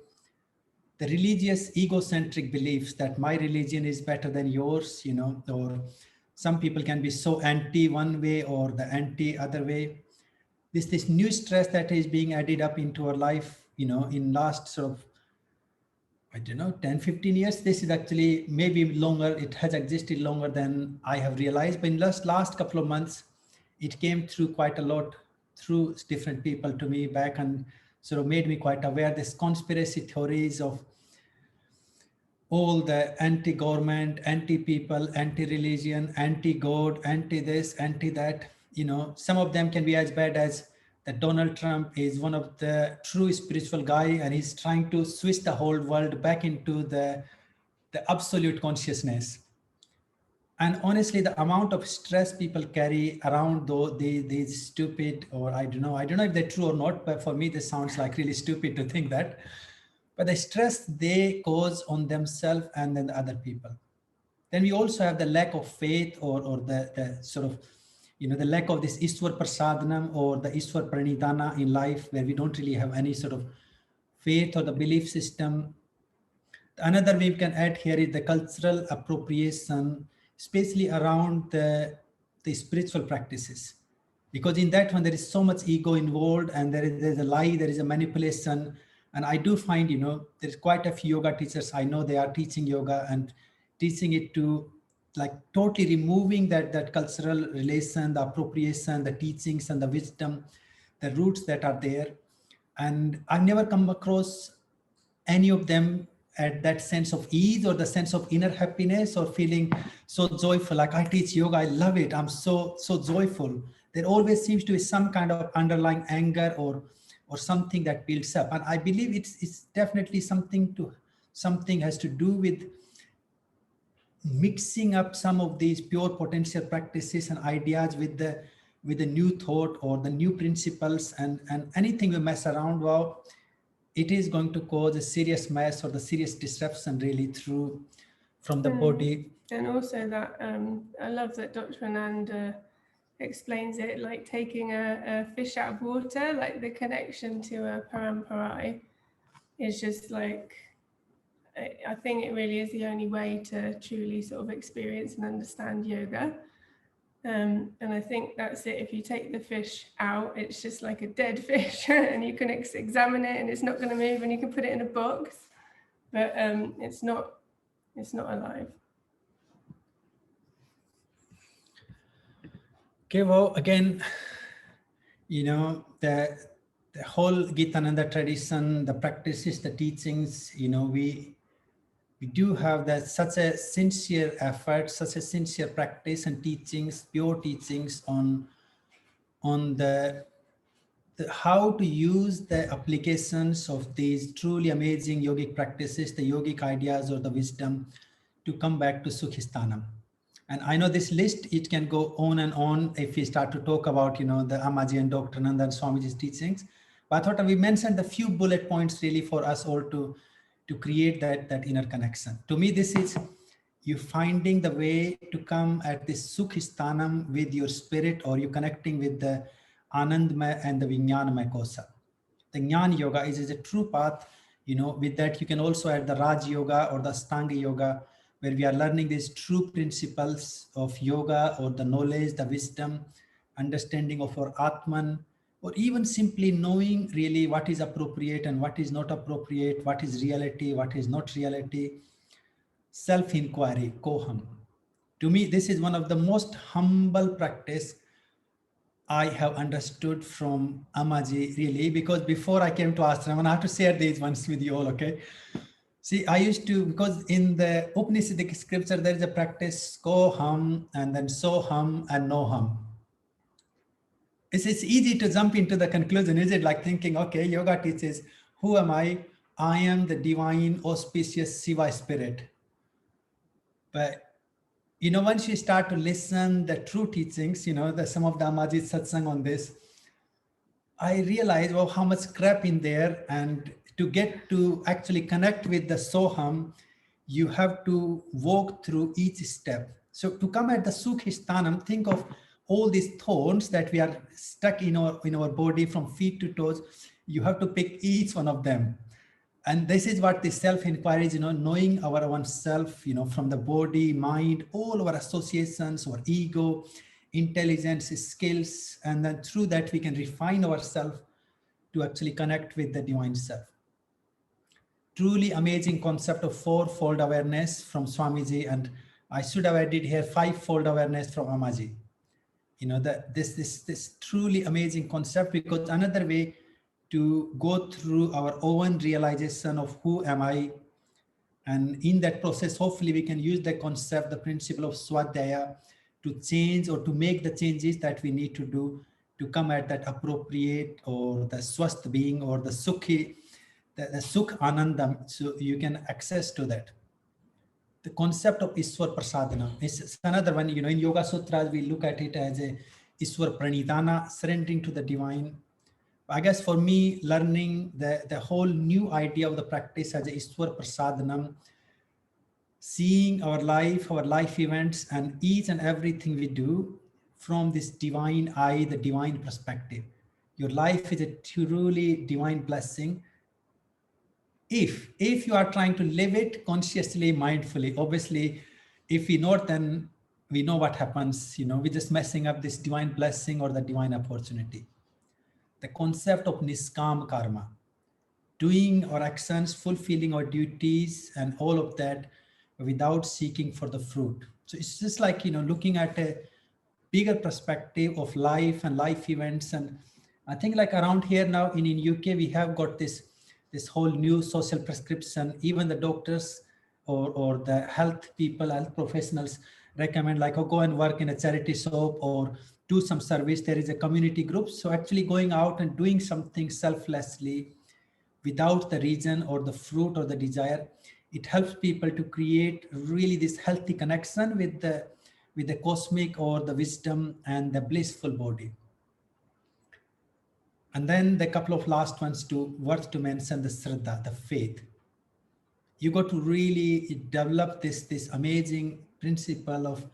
the religious egocentric beliefs that my religion is better than yours, you know, or some people can be so anti one way or the anti other way. This new stress that is being added up into our life, you know, in last sort of, I don't know, 10, 15 years. This is actually maybe longer. It has existed longer than I have realized. But in last couple of months, it came through quite a lot through different people to me back and sort of made me quite aware. This conspiracy theories of all the anti-government, anti-people, anti-religion, anti-God, anti-this, anti-that. You know, some of them can be as bad as that Donald Trump is one of the true spiritual guy and he's trying to switch the whole world back into the absolute consciousness. And honestly, the amount of stress people carry around though these stupid, or I don't know if they're true or not, but for me, this sounds like really stupid to think that. But the stress they cause on themselves and then the other people. Then we also have the lack of faith or the sort of, you know, the lack of this Ishwar Prasadhanam or the Ishwar Pranidhana in life, where we don't really have any sort of faith or the belief system. Another way we can add here is the cultural appropriation, especially around the spiritual practices. Because in that one, there is so much ego involved and there's a lie, there is a manipulation. And I do find, you know, there's quite a few yoga teachers I know they are teaching yoga and teaching it to like totally removing that cultural relation, the appropriation, the teachings and the wisdom, the roots that are there. And I've never come across any of them at that sense of ease or the sense of inner happiness or feeling so joyful. Like I teach yoga, I love it. I'm so joyful. There always seems to be some kind of underlying anger or something that builds up. And I believe it's definitely something has to do with mixing up some of these pure potential practices and ideas with the new thought or the new principles and anything we mess around, well, it is going to cause a serious mess or the serious disruption really from the body. And also that I love that Dr. Anand explains it like taking a fish out of water, like the connection to a paramparai is just like, I think it really is the only way to truly sort of experience and understand yoga. And I think that's it. If you take the fish out, it's just like a dead fish and you can examine it and it's not going to move and you can put it in a box, but it's not alive. Okay, well, again, you know, the whole Gitananda tradition, the practices, the teachings, you know, we do have that such a sincere effort, such a sincere practice and teachings, pure teachings on the how to use the applications of these truly amazing yogic practices, the yogic ideas or the wisdom to come back to Sukhistanam. And I know this list, it can go on and on if we start to talk about, you know, the Amaji and Dr. Nanda and Swamiji's teachings. But I thought we mentioned a few bullet points really for us all to create that inner connection. To me, this is you finding the way to come at this Sukhistanam with your spirit, or you connecting with the Anandmaya and the Vijnanamaya Kosa. The Jnana Yoga is a true path. With that, you can also add the Raj Yoga or the Astanga Yoga, where we are learning these true principles of yoga, or the knowledge, the wisdom, understanding of our Atman, or even simply knowing really what is appropriate and what is not appropriate, what is reality, what is not reality. Self-inquiry, koham. To me, this is one of the most humble practice I have understood from Amaji, really, because before I came to ashram, and I have to share these ones with you all, okay? See, I used to, because in the Upanishadic scripture, there is a practice, koham, and then soham, and noham. It's easy to jump into the conclusion, is it? Like thinking, okay, yoga teaches, who am I? I am the divine, auspicious Shiva spirit. But once you start to listen the true teachings, some of the Amaji satsang on this, I realized, well, how much crap in there. And to get to actually connect with the Soham, you have to walk through each step. So to come at the Sukhistanam, think of all these thorns that we are stuck in our body from feet to toes. You have to pick each one of them. And this is what the self-inquiry is, knowing our own self, from the body, mind, all our associations, our ego, intelligence, skills, and then through that we can refine ourselves to actually connect with the divine self. Truly amazing concept of four-fold awareness from Swamiji, and I should have added here five-fold awareness from Amaji. This truly amazing concept, because another way to go through our own realization of who am I. And in that process, hopefully we can use the concept, the principle of Swadhyaya to change or to make the changes that we need to do to come at that appropriate or the swasth being or the sukhi, the sukh anandam, so you can access to that. The concept of Iswar Prasadana is another one, in Yoga Sutras, we look at it as a Iswar Pranidhana, surrendering to the divine. I guess for me, learning the whole new idea of the practice as a Iswar Prasadanam, seeing our life events and each and everything we do from this divine eye, the divine perspective. Your life is a truly divine blessing. If you are trying to live it consciously, mindfully, obviously, if we not, then we know what happens, we're just messing up this divine blessing or the divine opportunity. The concept of niskam karma, doing our actions, fulfilling our duties and all of that without seeking for the fruit. So it's just like, looking at a bigger perspective of life and life events. And I think like around here now in UK, we have got this whole new social prescription. Even the doctors or the health people, health professionals recommend like, oh, go and work in a charity shop or do some service. There is a community group. So actually going out and doing something selflessly without the reason or the fruit or the desire, it helps people to create really this healthy connection with the cosmic or the wisdom and the blissful body. And then the couple of last ones worth to mention, the Shraddha, the faith. You got to really develop this amazing principle of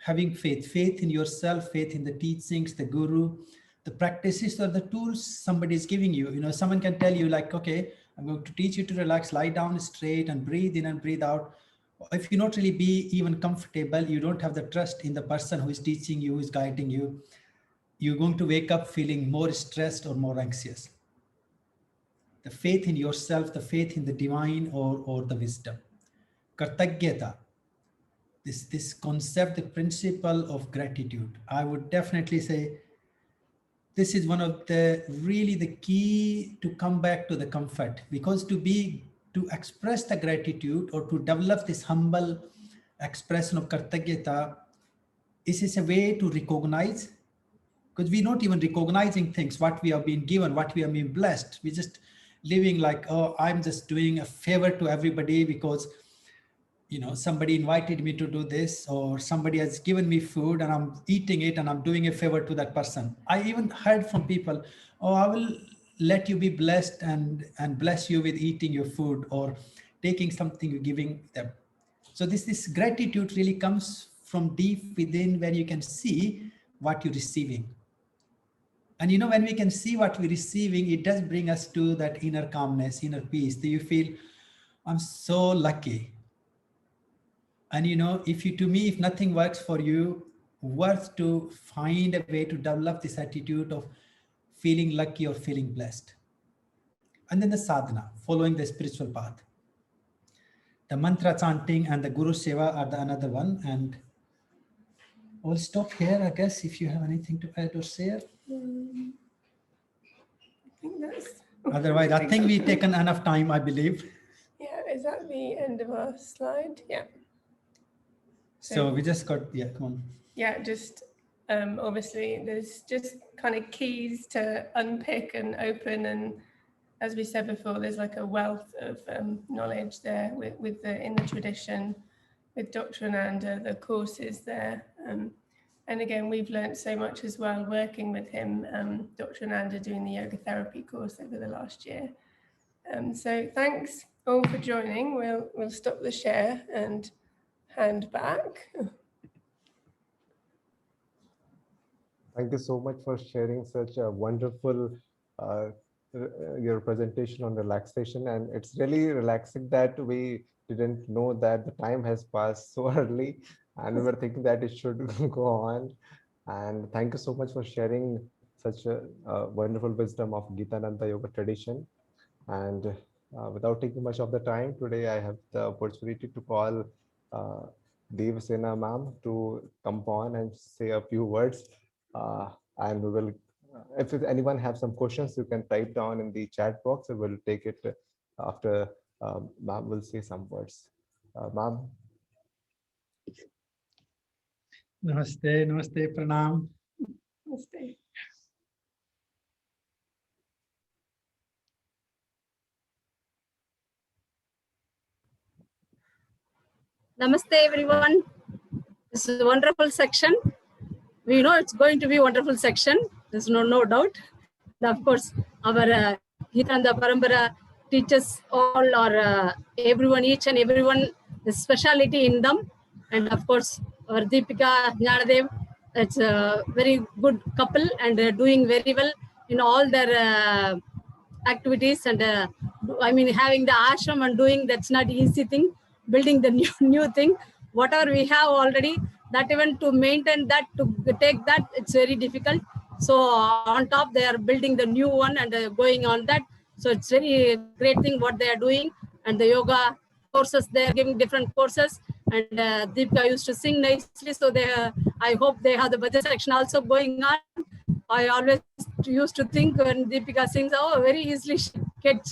having faith in yourself, faith in the teachings, the guru, the practices or the tools somebody is giving you. Someone can tell you like, okay, I'm going to teach you to relax, lie down straight and breathe in and breathe out. If you not really be even comfortable, you don't have the trust in the person who is teaching you, who is guiding you, you're going to wake up feeling more stressed or more anxious. The faith in yourself, the faith in the divine or the wisdom. Kartagyata, this concept, the principle of gratitude. I would definitely say this is one of the key to come back to the comfort, because to express the gratitude or to develop this humble expression of kartagyata is a way to recognize, because we're not even recognizing things, what we have been given, what we have been blessed. We're just living like, oh, I'm just doing a favor to everybody because somebody invited me to do this, or somebody has given me food and I'm eating it and I'm doing a favor to that person. I even heard from people, oh, I will let you be blessed and bless you with eating your food or taking something, you're giving them. So this gratitude really comes from deep within, when you can see what you're receiving. And you know, when we can see what we're receiving, it does bring us to that inner calmness, inner peace. Do you feel, I'm so lucky? And you know, if you, to me, if nothing works for you, worth to find a way to develop this attitude of feeling lucky or feeling blessed. And then the sadhana, following the spiritual path. The mantra chanting and the Guru Seva are the another one. And I'll stop here, I guess, if you have anything to add or share. I think that's... Otherwise, I think we've taken enough time, I believe. Yeah, is that the end of our slide? Yeah. So we just got, yeah, come on. Yeah, just obviously there's just kind of keys to unpick and open, and as we said before, there's like a wealth of knowledge there with the in the tradition, with Dr. Ananda, the courses there. And again, we've learned so much as well working with him, Dr. Ananda doing the yoga therapy course over the last year. So thanks all for joining. We'll stop the share and hand back. Thank you so much for sharing such a wonderful your presentation on relaxation, and it's really relaxing that we didn't know that the time has passed so early, and we were thinking that it should go on. And thank you so much for sharing such a wonderful wisdom of Gitananda Yoga tradition. And without taking much of the time today, I have the opportunity to call Devasena ma'am to come on and say a few words. And we will, if anyone have some questions, you can type down in the chat box. We will take it after ma'am will say some words. Ma'am. Namaste, namaste, pranam. Namaste. Namaste, everyone. This is a wonderful section. We know it's going to be a wonderful section. There's no doubt. And of course, our Gitananda Parambara teaches all or everyone, each and everyone, the speciality in them. And of course, our Deepika Jnanadev, it's a very good couple and doing very well in all their activities. And I mean, having the ashram and doing, that's not easy thing. Building the new thing, whatever we have already, that even to maintain that, to take that, it's very difficult. So on top, they are building the new one and going on that. So it's very great thing what they are doing. And the yoga courses, they are giving different courses. And Deepika used to sing nicely. So they, I hope they have the bhajan section also going on. I always used to think when Deepika sings, oh, very easily she catch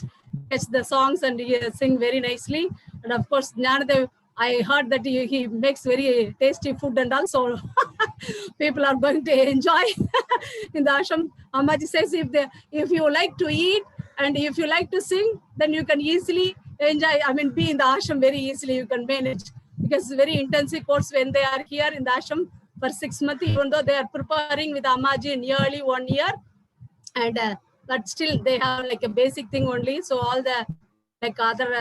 the songs and sing very nicely. And of course, Jnanadev, I heard that he makes very tasty food, and also people are going to enjoy in the ashram. Ammaji says if you like to eat and if you like to sing, then you can easily enjoy. I mean, be in the ashram very easily. You can manage, because it's very intensive course when they are here in the ashram for 6 months. Even though they are preparing with Ammaji nearly 1 year, and but still they have like a basic thing only. So all the like other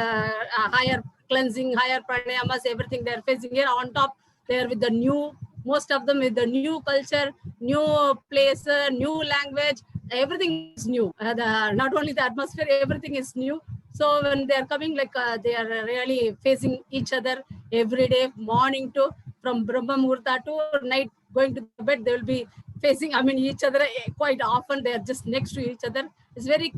higher cleansing, higher pranayamas, everything they're facing here. On top, they're with the new, most of them with the new culture, new place, new language, everything is new. Not only the atmosphere, everything is new. So when they're coming, like they are really facing each other every day, morning to, from Brahma Muhurta to night, going to the bed, they will be facing, I mean, each other quite often. They're just next to each other. It's very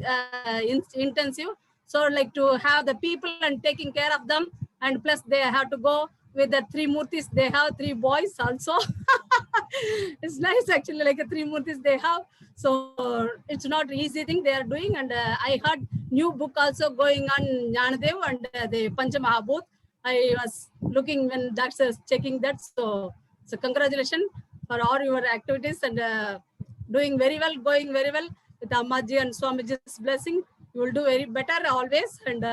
intensive. So like to have the people and taking care of them, and plus they have to go with the 3 murtis. They have 3 boys also. It's nice actually, like a 3 murtis they have. So it's not easy thing they are doing. And I heard new book also going on Jnanadev and the Panchamahabhut. I was looking when doctors checking that. So congratulations for all your activities and doing very well, going very well with Ammaji and Swamiji's blessing. You will do very better always. And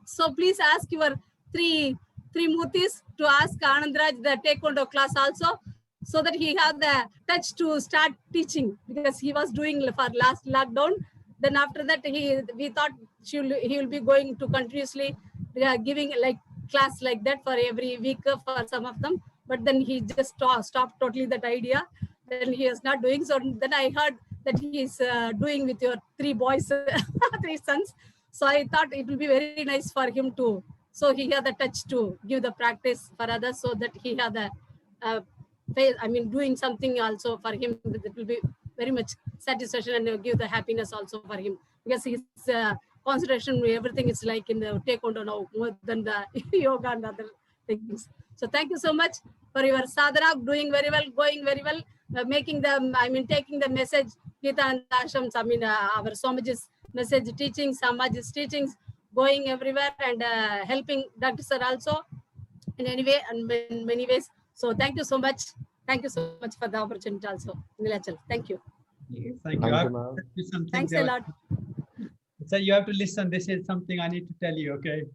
so please ask your three murtis to ask Anandraj the taekwondo class also, so that he have the touch to start teaching, because he was doing for last lockdown. Then after that, we thought he will be going to continuously giving like class like that for every week for some of them. But then he just stopped totally that idea. Then he is not doing. So then I heard that he is doing with your 3 boys, 3 sons. So I thought it will be very nice for him to. So he had the touch to give the practice for others, so that he had the doing something also for him that will be very much satisfaction and give the happiness also for him, because his concentration, everything is like in the taekwondo now more than the yoga and other things. So thank you so much for your sadhana, doing very well, going very well, making them, taking the message, Gita and Ashrams, our Swamiji's message, teaching, Samaji's teachings, going everywhere and helping Dr. Sir also in any way and in many ways. So thank you so much. Thank you so much for the opportunity also, Nilachal. Thank you. Thank Thank you. I you, have ma'am. to tell you something Thanks there. a lot. So you have to listen. This is something I need to tell you, okay?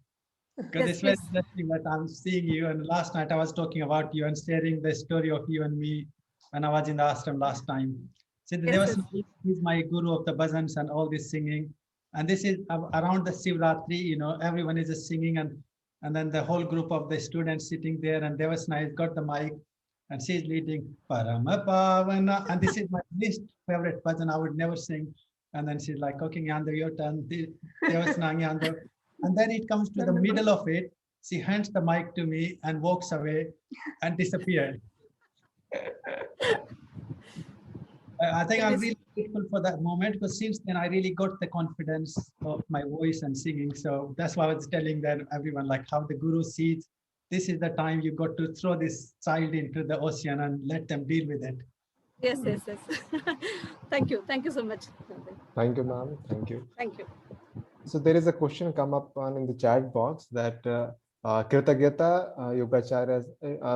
Because Yes, it's very please. interesting that I'm seeing you. And last night I was talking about you and sharing the story of you and me when I was in the ashram last time. So there was, he's my guru of the bhajans and all this singing. And this is around the Shivratri, everyone is just singing, and then the whole group of the students sitting there, and Devasna has got the mic and she's leading Parama Pavana. And this is my least favorite bhajan. I would never sing. And then she's like, okay, Yanda, your turn. Devasna, Yanda. And then it comes to the middle of it. She hands the mic to me and walks away and disappeared. I think I'm really grateful for that moment, because since then I really got the confidence of my voice and singing. So that's why I was telling them, everyone, like how the guru sees, this is the time you got to throw this child into the ocean and let them deal with it. Yes. Thank you. Thank you so much. Thank you, ma'am. Thank you. Thank you. So there is a question come up in the chat box that Kritagyata Yogacharya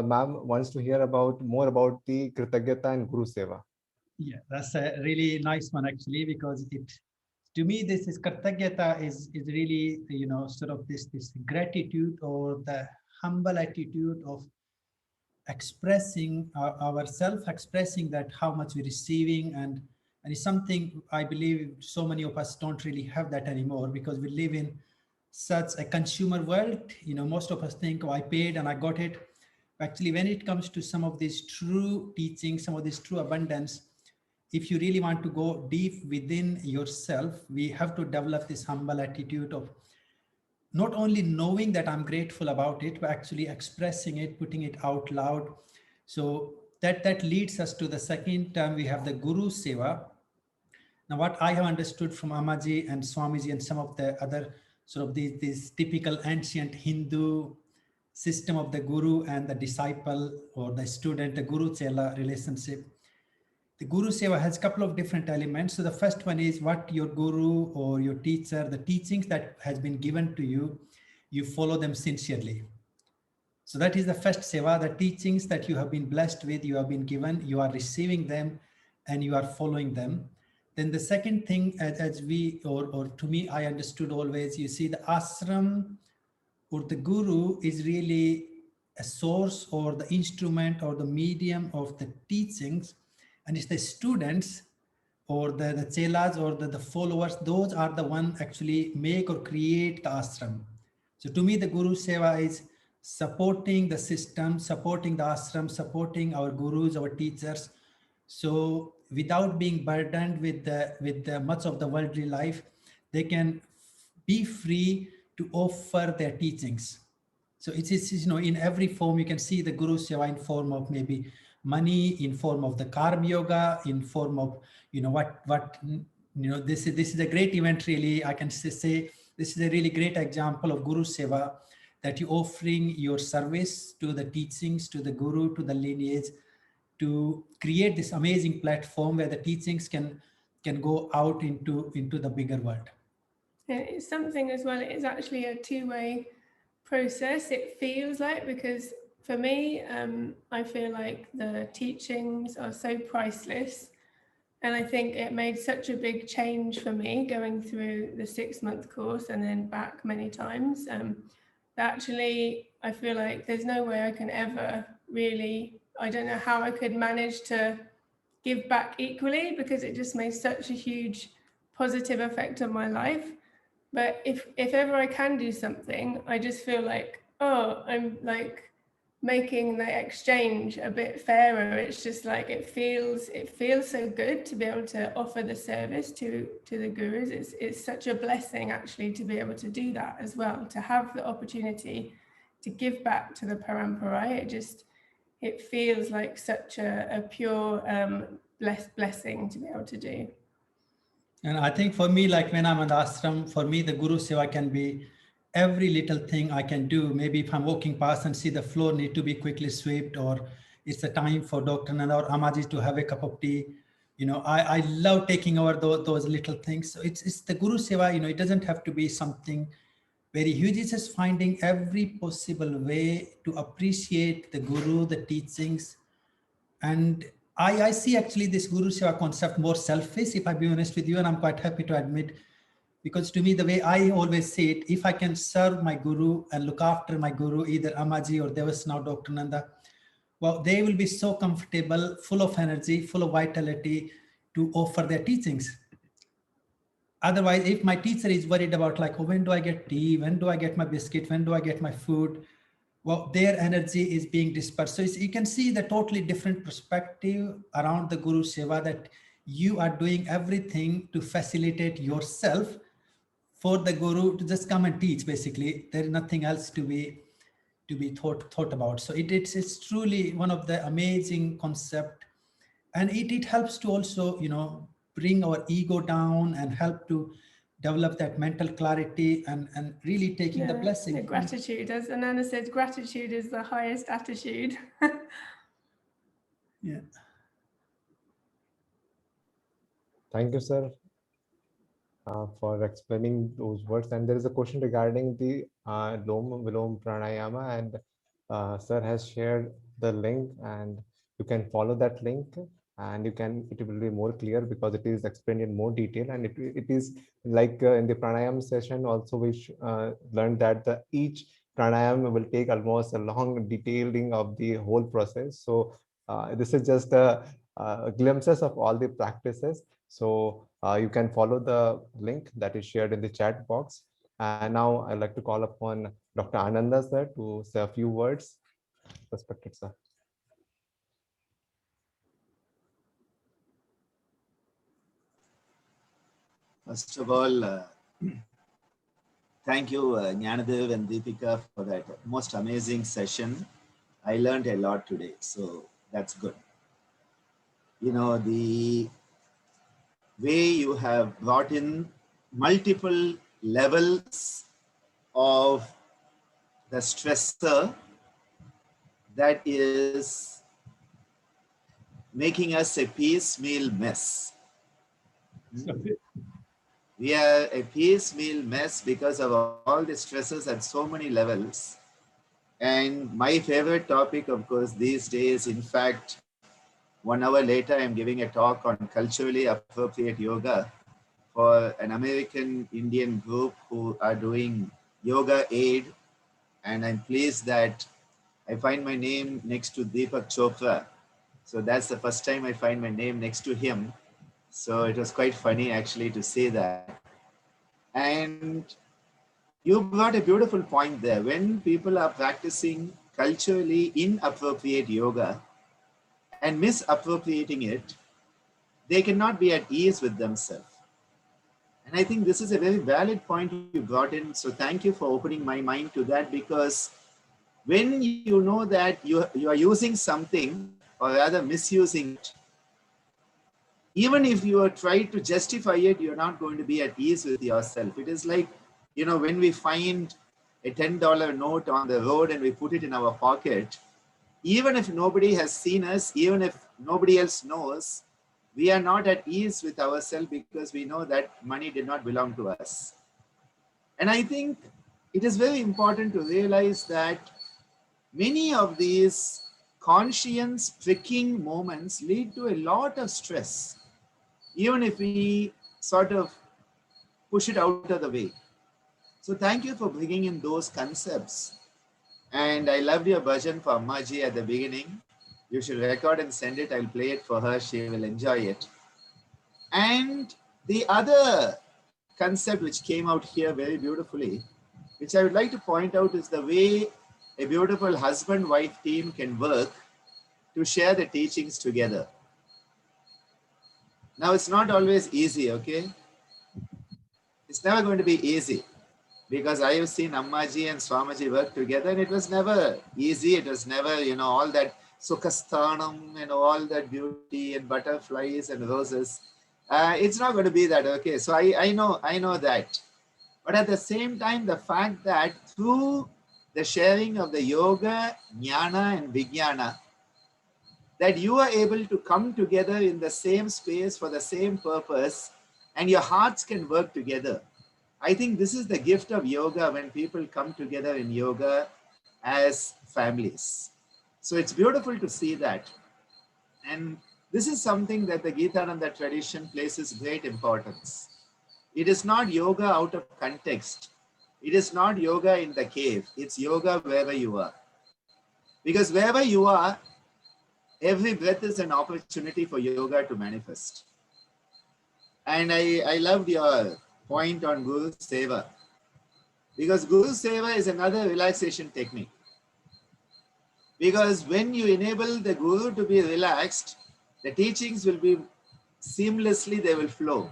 ma'am wants to hear more about the Kritagyata and Guru Seva. Yeah, that's a really nice one actually, because to me, this is Kritagyata is really, sort of this gratitude or the humble attitude of expressing ourselves, expressing that how much we're receiving, and it's something I believe so many of us don't really have that anymore, because we live in such a consumer world. Most of us think, oh, I paid and I got it. Actually, when it comes to some of these true teachings, some of this true abundance, if you really want to go deep within yourself, we have to develop this humble attitude of not only knowing that I'm grateful about it, but actually expressing it, putting it out loud. So that leads us to the second term. We have the Guru Seva. Now, what I have understood from Amaji and Swamiji and some of the other sort of these typical ancient Hindu system of the Guru and the disciple or the student, the Guru-Chela relationship. The Guru Seva has a couple of different elements. So the first one is what your guru or your teacher, the teachings that has been given to you, you follow them sincerely. So that is the first Seva, the teachings that you have been blessed with, you have been given, you are receiving them and you are following them. Then the second thing, as we, or to me, I understood always, you see the ashram or the guru is really a source or the instrument or the medium of the teachings. And it's the students or the chelas or the followers, those are the one actually make or create the ashram. So to me, the Guru Seva is supporting the system, supporting the ashram, supporting our gurus, our teachers. So without being burdened with the much of the worldly life, they can be free to offer their teachings. So it is, in every form, you can see the Guru Seva in form of maybe money, in form of the Karma Yoga, in form of, this is a great event really. I can say this is a really great example of Guru Seva, that you're offering your service to the teachings, to the Guru, to the lineage, to create this amazing platform where the teachings can go out into the bigger world. And it's something as well, it's actually a two-way process, it feels like, because for me, I feel like the teachings are so priceless. And I think it made such a big change for me going through the 6-month course and then back many times. That actually, I feel like there's no way I can ever really, I don't know how I could manage to give back equally, because it just made such a huge positive effect on my life. But if ever I can do something, I just feel like oh, I'm like making the exchange a bit fairer. It's just like it feels so good to be able to offer the service to the gurus. It's such a blessing actually to be able to do that as well, to have the opportunity to give back to the parampara. It feels like such a pure blessing to be able to do. And I think for me, like when I'm in the ashram, for me, the Guru Seva can be every little thing I can do. Maybe if I'm walking past and see the floor need to be quickly swept, or it's the time for Dr. Nanda or Amaji to have a cup of tea. You know, I love taking over those little things. So it's the Guru Seva, you know, it doesn't have to be something very huge. It's just finding every possible way to appreciate the Guru, the teachings. And I see actually this Guru Seva concept more selfish, if I be honest with you, and I'm quite happy to admit, because to me, the way I always say it, if I can serve my Guru and look after my Guru, either Amaji or Devasana, Dr. Nanda, well, they will be so comfortable, full of energy, full of vitality to offer their teachings. Otherwise, if my teacher is worried about like, oh, when do I get tea? When do I get my biscuit? When do I get my food? Well, their energy is being dispersed. So you can see the totally different perspective around the Guru Seva, that you are doing everything to facilitate yourself for the Guru to just come and teach. Basically, there is nothing else to be thought about. So it's truly one of the amazing concept, and it helps to also, you know, bring our ego down and help to develop that mental clarity and really taking the blessing. The gratitude, as Ananda said, gratitude is the highest attitude. Yeah. Thank you, sir, for explaining those words. And there is a question regarding the Lom Vilom Pranayama, and sir has shared the link, and you can follow that link, and it will be more clear because it is explained in more detail. And it is like in the pranayama session also, we learned that each pranayama will take almost a long detailing of the whole process. So this is just glimpses of all the practices. So you can follow the link that is shared in the chat box. And now I'd like to call upon Dr. Ananda sir to say a few words. Respected sir. First of all, thank you, Jnanadev and Deepika, for that most amazing session. I learned a lot today, so that's good. You know, the way you have brought in multiple levels of the stressor that is making us a piecemeal mess. We are a piecemeal mess because of all the stresses at so many levels. And my favorite topic, of course, these days, in fact, 1 hour later, I'm giving a talk on culturally appropriate yoga for an American Indian group who are doing yoga aid. And I'm pleased that I find my name next to Deepak Chopra. So that's the first time I find my name next to him. So it was quite funny actually to say that. And you brought a beautiful point there. When people are practicing culturally inappropriate yoga and misappropriating it, they cannot be at ease with themselves. And I think this is a very valid point you brought in. So thank you for opening my mind to that, because when you know that you are using something, or rather misusing it, even if you are trying to justify it, you're not going to be at ease with yourself. It is like, you know, when we find a $10 note on the road and we put it in our pocket, even if nobody has seen us, even if nobody else knows, we are not at ease with ourselves because we know that money did not belong to us. And I think it is very important to realize that many of these conscience pricking moments lead to a lot of stress, even if we sort of push it out of the way. So thank you for bringing in those concepts. And I loved your version for Ammaji at the beginning. You should record and send it. I'll play it for her. She will enjoy it. And the other concept which came out here very beautifully, which I would like to point out, is the way a beautiful husband-wife team can work to share the teachings together. Now, it's not always easy, okay? It's never going to be easy, because I have seen Ammaji and Swamiji work together, and it was never easy. It was never, all that Sukhasthanam and all that beauty and butterflies and roses. It's not going to be that, okay? So I know that. But at the same time, the fact that through the sharing of the yoga, jnana and vijnana, that you are able to come together in the same space for the same purpose, and your hearts can work together. I think this is the gift of yoga, when people come together in yoga as families. So it's beautiful to see that. And this is something that the Gitananda tradition places great importance. It is not yoga out of context. It is not yoga in the cave. It's yoga wherever you are. Because wherever you are, every breath is an opportunity for yoga to manifest. And I loved your point on Guru Seva, because Guru Seva is another relaxation technique. Because when you enable the Guru to be relaxed, the teachings will be seamlessly, they will flow.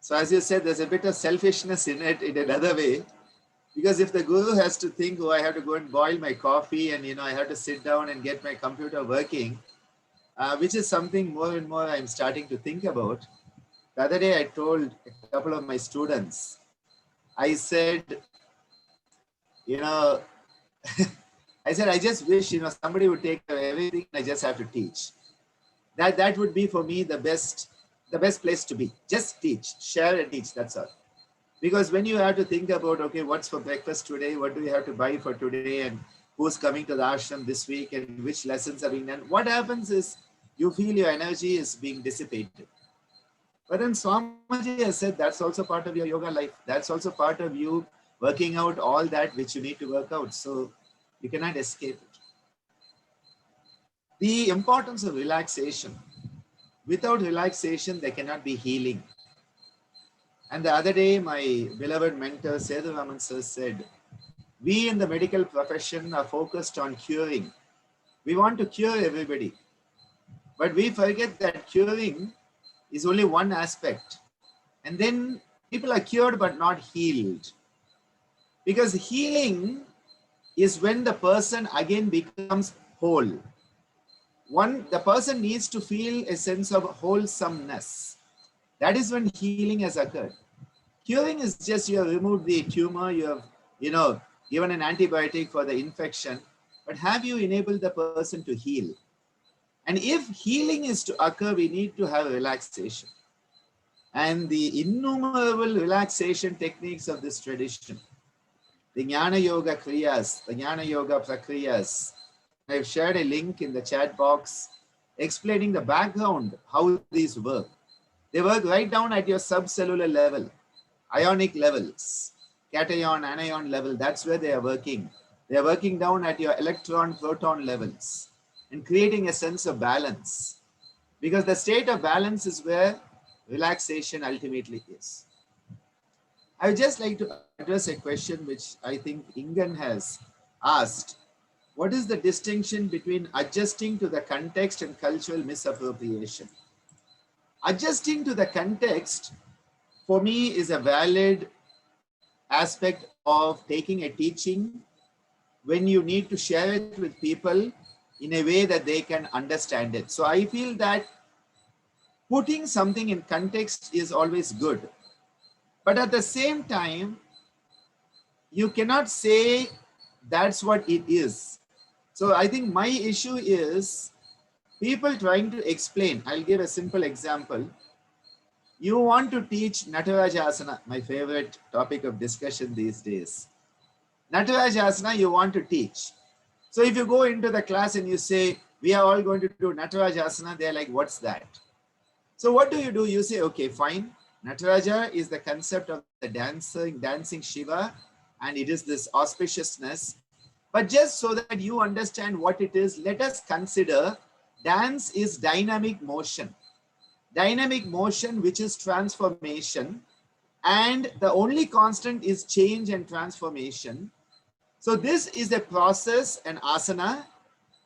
So as you said, there's a bit of selfishness in it in another way. Because if the Guru has to think, oh, I have to go and boil my coffee, and I have to sit down and get my computer working, which is something more and more I'm starting to think about. The other day I told a couple of my students, I said, I just wish, somebody would take everything, I just have to teach. That would be for me the best place to be. Just teach, share and teach, that's all. Because when you have to think about, okay, what's for breakfast today? What do we have to buy for today? And who's coming to the ashram this week? And which lessons are being done? What happens is you feel your energy is being dissipated. But then Swamiji has said that's also part of your yoga life. That's also part of you working out all that which you need to work out. So you cannot escape it. The importance of relaxation. Without relaxation, there cannot be healing. And the other day, my beloved mentor, Sethu Raman sir, said, we in the medical profession are focused on curing. We want to cure everybody. But we forget that curing is only one aspect. And then people are cured but not healed. Because healing is when the person again becomes whole. The person needs to feel a sense of wholesomeness. That is when healing has occurred. Curing is just you have removed the tumor, you have given an antibiotic for the infection, but have you enabled the person to heal? And if healing is to occur, we need to have relaxation. And the innumerable relaxation techniques of this tradition, the Jnana Yoga Kriyas, the Jnana Yoga Prakriyas, I've shared a link in the chat box explaining the background, how these work. They work right down at your subcellular level, ionic levels, cation, anion level. That's where they are working. They are working down at your electron, proton levels and creating a sense of balance. Because the state of balance is where relaxation ultimately is. I would just like to address a question which I think Ingan has asked. What is the distinction between adjusting to the context and cultural misappropriation? Adjusting to the context, for me, is a valid aspect of taking a teaching when you need to share it with people in a way that they can understand it. So I feel that putting something in context is always good. But at the same time, you cannot say that's what it is. So I think my issue is people trying to explain. I'll give a simple example. You want to teach Natarajasana, my favorite topic of discussion these days. Natarajasana you want to teach. So if you go into the class and you say, we are all going to do Natarajasana, they're like, what's that? So what do? You say, okay, fine. Nataraja is the concept of the dancing Shiva, and it is this auspiciousness. But just so that you understand what it is, let us consider dance is dynamic motion. Dynamic motion, which is transformation. And the only constant is change and transformation. So this is a process, an asana,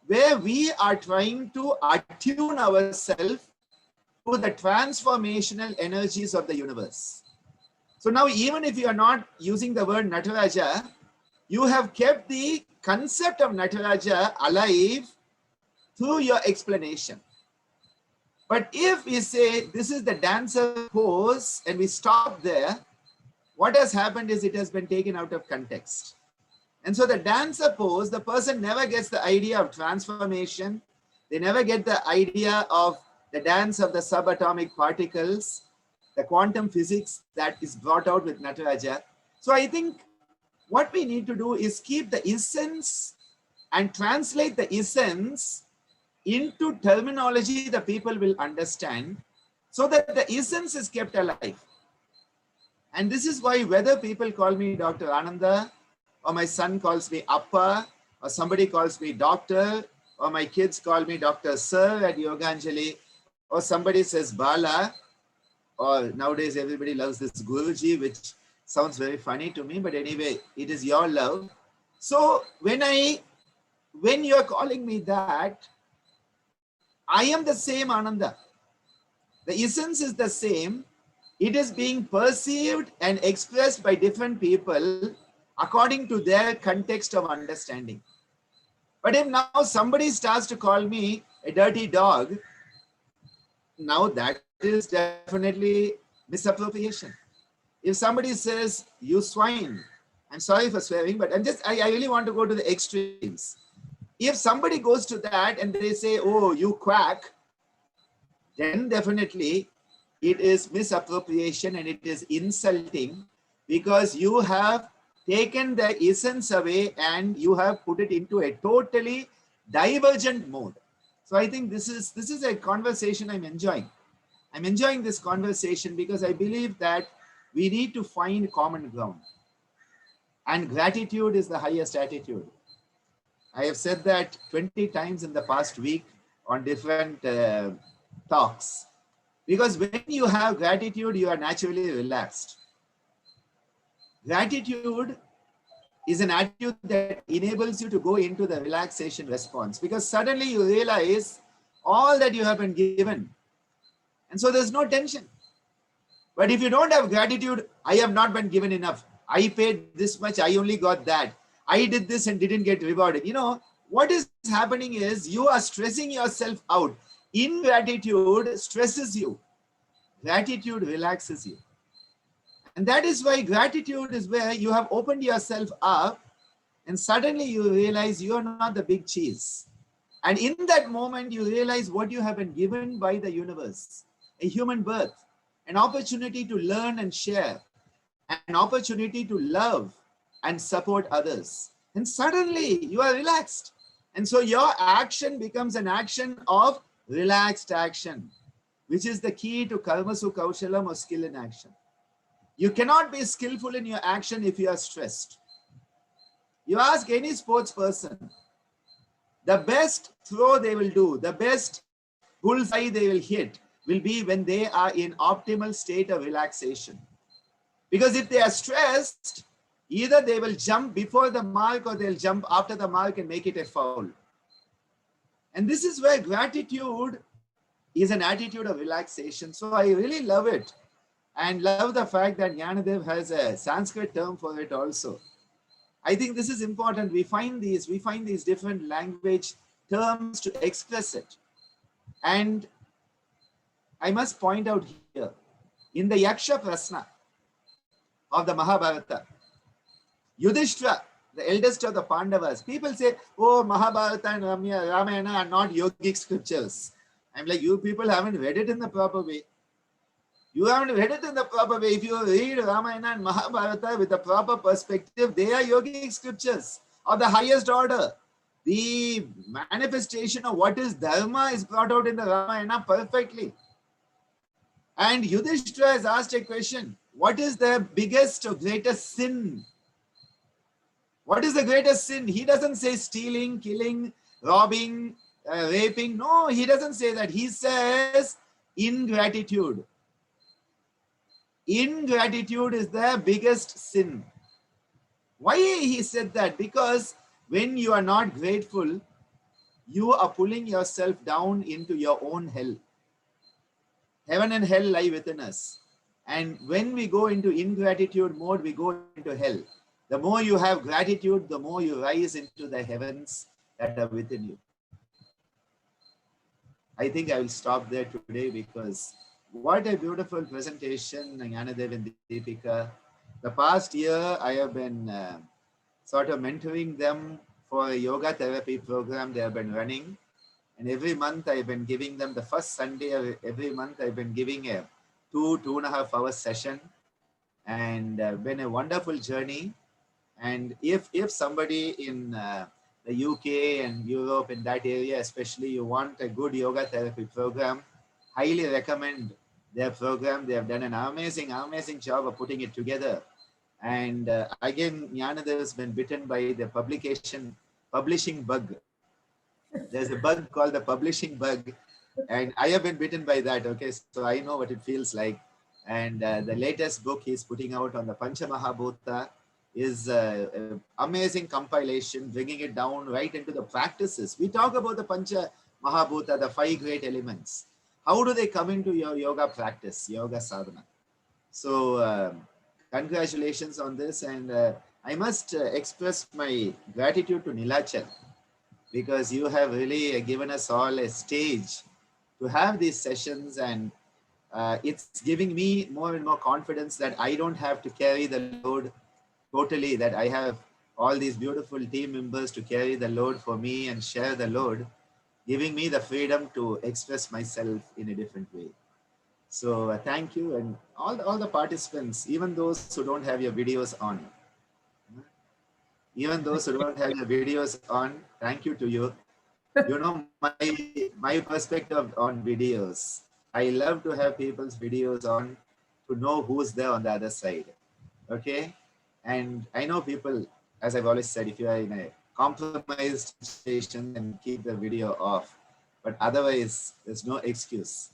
where we are trying to attune ourselves to the transformational energies of the universe. So now, even if you are not using the word Nataraja, you have kept the concept of Nataraja alive through your explanation. But if we say this is the dancer pose and we stop there, what has happened is it has been taken out of context. And so the dancer pose, the person never gets the idea of transformation. They never get the idea of the dance of the subatomic particles, the quantum physics that is brought out with Nataraja. So I think what we need to do is keep the essence and translate the essence into terminology the people will understand, so that the essence is kept alive. And this is why whether people call me Dr. Ananda, or my son calls me Appa, or somebody calls me doctor, or my kids call me Dr. Sir at Yoganjali, or somebody says Bala, or nowadays everybody loves this Guruji, which sounds very funny to me, but anyway, it is your love. So when you're calling me that, I am the same Ananda. The essence is the same. It is being perceived and expressed by different people according to their context of understanding. But if now somebody starts to call me a dirty dog, now that is definitely misappropriation. If somebody says, you swine, I'm sorry for swearing, but I really want to go to the extremes. If somebody goes to that and they say, oh, you quack, then definitely it is misappropriation and it is insulting, because you have taken the essence away and you have put it into a totally divergent mode. So I think this is a conversation I'm enjoying. I'm enjoying this conversation because I believe that we need to find common ground. And gratitude is the highest attitude. I have said that 20 times in the past week on different talks. Because when you have gratitude, you are naturally relaxed. Gratitude is an attitude that enables you to go into the relaxation response, because suddenly you realize all that you have been given. And so there's no tension. But if you don't have gratitude, I have not been given enough. I paid this much, I only got that. I did this and didn't get rewarded. You know, what is happening is you are stressing yourself out. Ingratitude stresses you. Gratitude relaxes you. And that is why gratitude is where you have opened yourself up and suddenly you realize you are not the big cheese. And in that moment, you realize what you have been given by the universe, a human birth, an opportunity to learn and share, an opportunity to love and support others. And suddenly you are relaxed. And so your action becomes an action of relaxed action, which is the key to karmasu kaushalam, or skill in action. You cannot be skillful in your action if you are stressed. You ask any sports person, the best throw they will do, the best bullseye they will hit will be when they are in optimal state of relaxation. Because if they are stressed, either they will jump before the mark or they'll jump after the mark and make it a foul. And this is where gratitude is an attitude of relaxation. So I really love it, and love the fact that Jnanadev has a Sanskrit term for it also. I think this is important. We find these different language terms to express it. And I must point out here, in the Yaksha Prasna of the Mahabharata, Yudhishthira, the eldest of the Pandavas, people say, oh, Mahabharata and Ramayana are not yogic scriptures. I'm like, you people haven't read it in the proper way. You haven't read it in the proper way. If you read Ramayana and Mahabharata with a proper perspective, they are yogic scriptures of the highest order. The manifestation of what is dharma is brought out in the Ramayana perfectly. And Yudhishthira has asked a question. What is the biggest or greatest sin? What is the greatest sin? He doesn't say stealing, killing, robbing, raping. No, he doesn't say that. He says ingratitude. Ingratitude is the biggest sin. Why he said that? Because when you are not grateful, you are pulling yourself down into your own hell. Heaven and hell lie within us. And when we go into ingratitude mode, we go into hell. The more you have gratitude, the more you rise into the heavens that are within you. I think I will stop there today, because what a beautiful presentation, Gnanadev and Deepika. The past year, I have been sort of mentoring them for a yoga therapy program they have been running. And every month I've been giving them, the first Sunday of every month, I've been giving a 2.5 hour session, and been a wonderful journey. And if somebody in the UK and Europe, in that area especially, you want a good yoga therapy program, highly recommend their program. They have done an amazing job of putting it together. And again, Gnanadev has been bitten by the publishing bug. There's a bug called the publishing bug, and I have been bitten by that. Okay, so I know what it feels like. And the latest book he's putting out on the Pancha Mahabhuta is an amazing compilation, bringing it down right into the practices. We talk about the Pancha Mahabhuta, the 5 great elements. How do they come into your yoga practice, yoga sadhana? So congratulations on this. And I must express my gratitude to Nilachal, because you have really given us all a stage to have these sessions, and it's giving me more and more confidence that I don't have to carry the load totally, that I have all these beautiful team members to carry the load for me and share the load, giving me the freedom to express myself in a different way. So thank you, and all the participants, even those who don't have your videos on. Even those who don't have your videos on, thank you to you. You know, my perspective on videos, I love to have people's videos on to know who's there on the other side. Okay. And I know people, as I've always said, if you are in a compromised situation, then keep the video off. But otherwise, there's no excuse.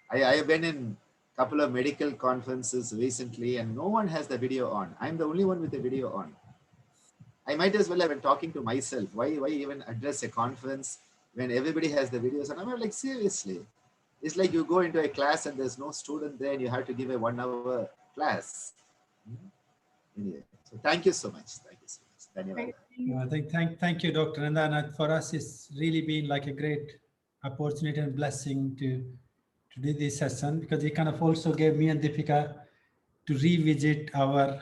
I have been in a couple of medical conferences recently, and no one has the video on. I'm the only one with the video on. I might as well have been talking to myself. Why even address a conference when everybody has the videos? And I'm like, seriously, it's like you go into a class and there's no student there and you have to give a 1 hour class. Anyway, so thank you so much. Thank you so much. I think thank you, Dr. Nanda. For us, it's really been like a great opportunity and blessing to do this session, because it kind of also gave me and Deepika to revisit our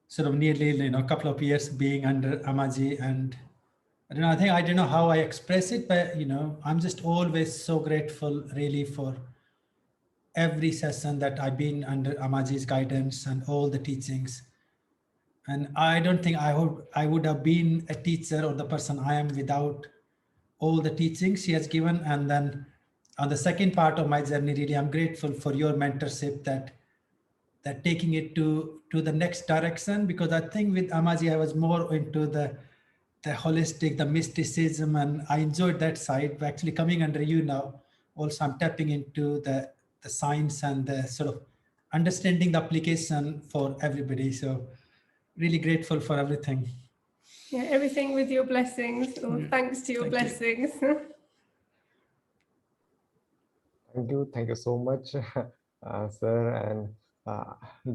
sort of nearly a couple of years being under Amaji. And I don't know, I don't know how I express it, but I'm just always so grateful really for every session that I've been under Amaji's guidance and all the teachings. And I don't think I would have been a teacher or the person I am without all the teachings she has given. And then on the second part of my journey, really, I'm grateful for your mentorship, that taking it to the next direction, because I think with Amaji, I was more into the holistic, the mysticism, and I enjoyed that side. But actually coming under you now, also I'm tapping into the science and the sort of understanding the application for everybody. So really grateful for everything. Yeah, everything with your blessings, or thanks to your blessings. Thank you so much, sir, and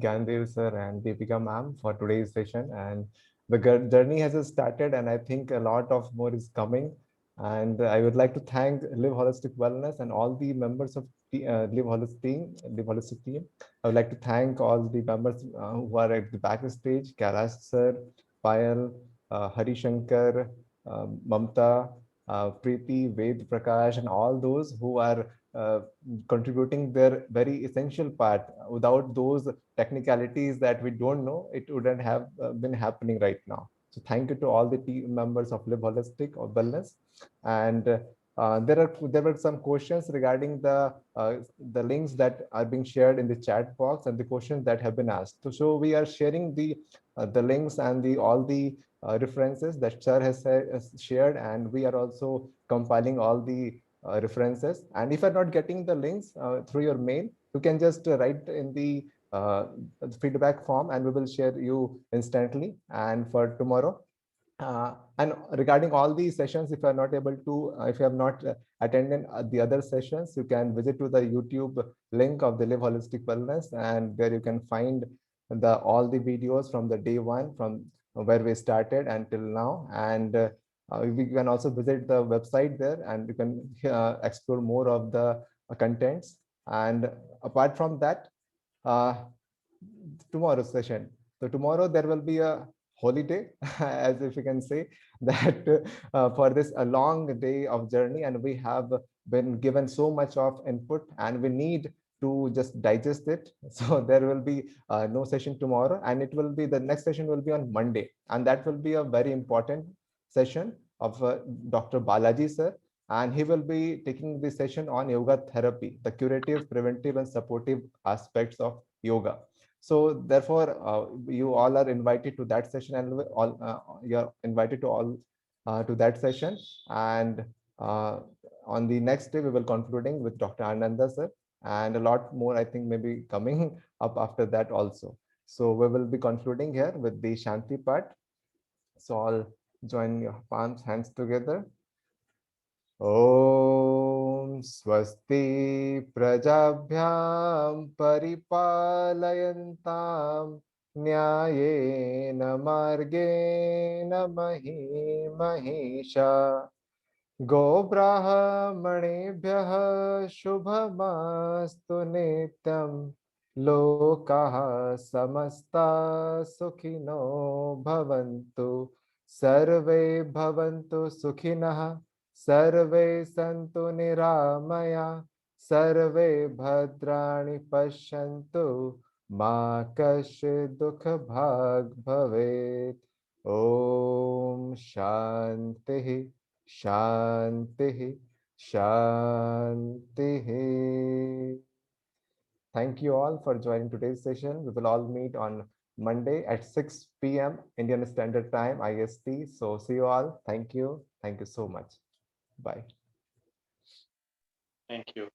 Gyandev sir and Deepika ma'am for today's session. And the journey has started, and I think a lot of more is coming. And I would like to thank Live Holistic Wellness and all the members of the Live Holistic team. I would like to thank all the members who are at the backstage: Kailash sir, Payal, Hari Shankar, Mamta, Preeti, Ved, Prakash, and all those who are contributing their very essential part. Without those technicalities that we don't know, it wouldn't have been happening right now. So thank you to all the team members of Live Holistic or Wellness. And there were some questions regarding the links that are being shared in the chat box and the questions that have been asked. So we are sharing the links and all the references that sir has shared, and we are also compiling all the references. And if you're not getting the links through your mail, you can just write in the feedback form, and we will share you instantly. And for tomorrow, and regarding all these sessions, if you are not able to, if you have not attended the other sessions, you can visit to the YouTube link of the Live Holistic Wellness, and there you can find all the videos from the day one, from where we started until now. And we can also visit the website there, and you can explore more of the contents. And apart from that, tomorrow's session. So tomorrow there will be a holiday, as if you can say that, for this a long day of journey, and we have been given so much of input, and we need to just digest it. So there will be no session tomorrow, and it will be, the next session will be on Monday, and that will be a very important session of Dr. Balaji sir, and he will be taking the session on yoga therapy, the curative, preventive, and supportive aspects of yoga. So therefore, you all are invited to that session, and you're invited to all to that session. And on the next day, we will concluding with Dr. Ananda sir, and a lot more, I think, maybe coming up after that also. So we will be concluding here with the Shanti part. So all join your palms, hands together. ॐ स्वस्ति प्रजाभ्यां परिपालयन्तां न्यायेन मार्गेण महीं महिषा गोब्राह्मणेभ्यः शुभमस्तु नित्यं लोकाः समस्ता सुखिनो भवन्तु सर्वे भवन्तु सुखिनः सर्वे सन्तु निरामया सर्वे भद्राणि पश्यन्तु मा कश्चित् दुःखभाग् भवेत् ॐ शान्तिः शान्तिः शान्तिः. Thank you all for joining today's session. We will all meet on Monday at 6 p.m. Indian Standard Time, IST. So see you all. Thank you. Thank you so much. Bye. Thank you.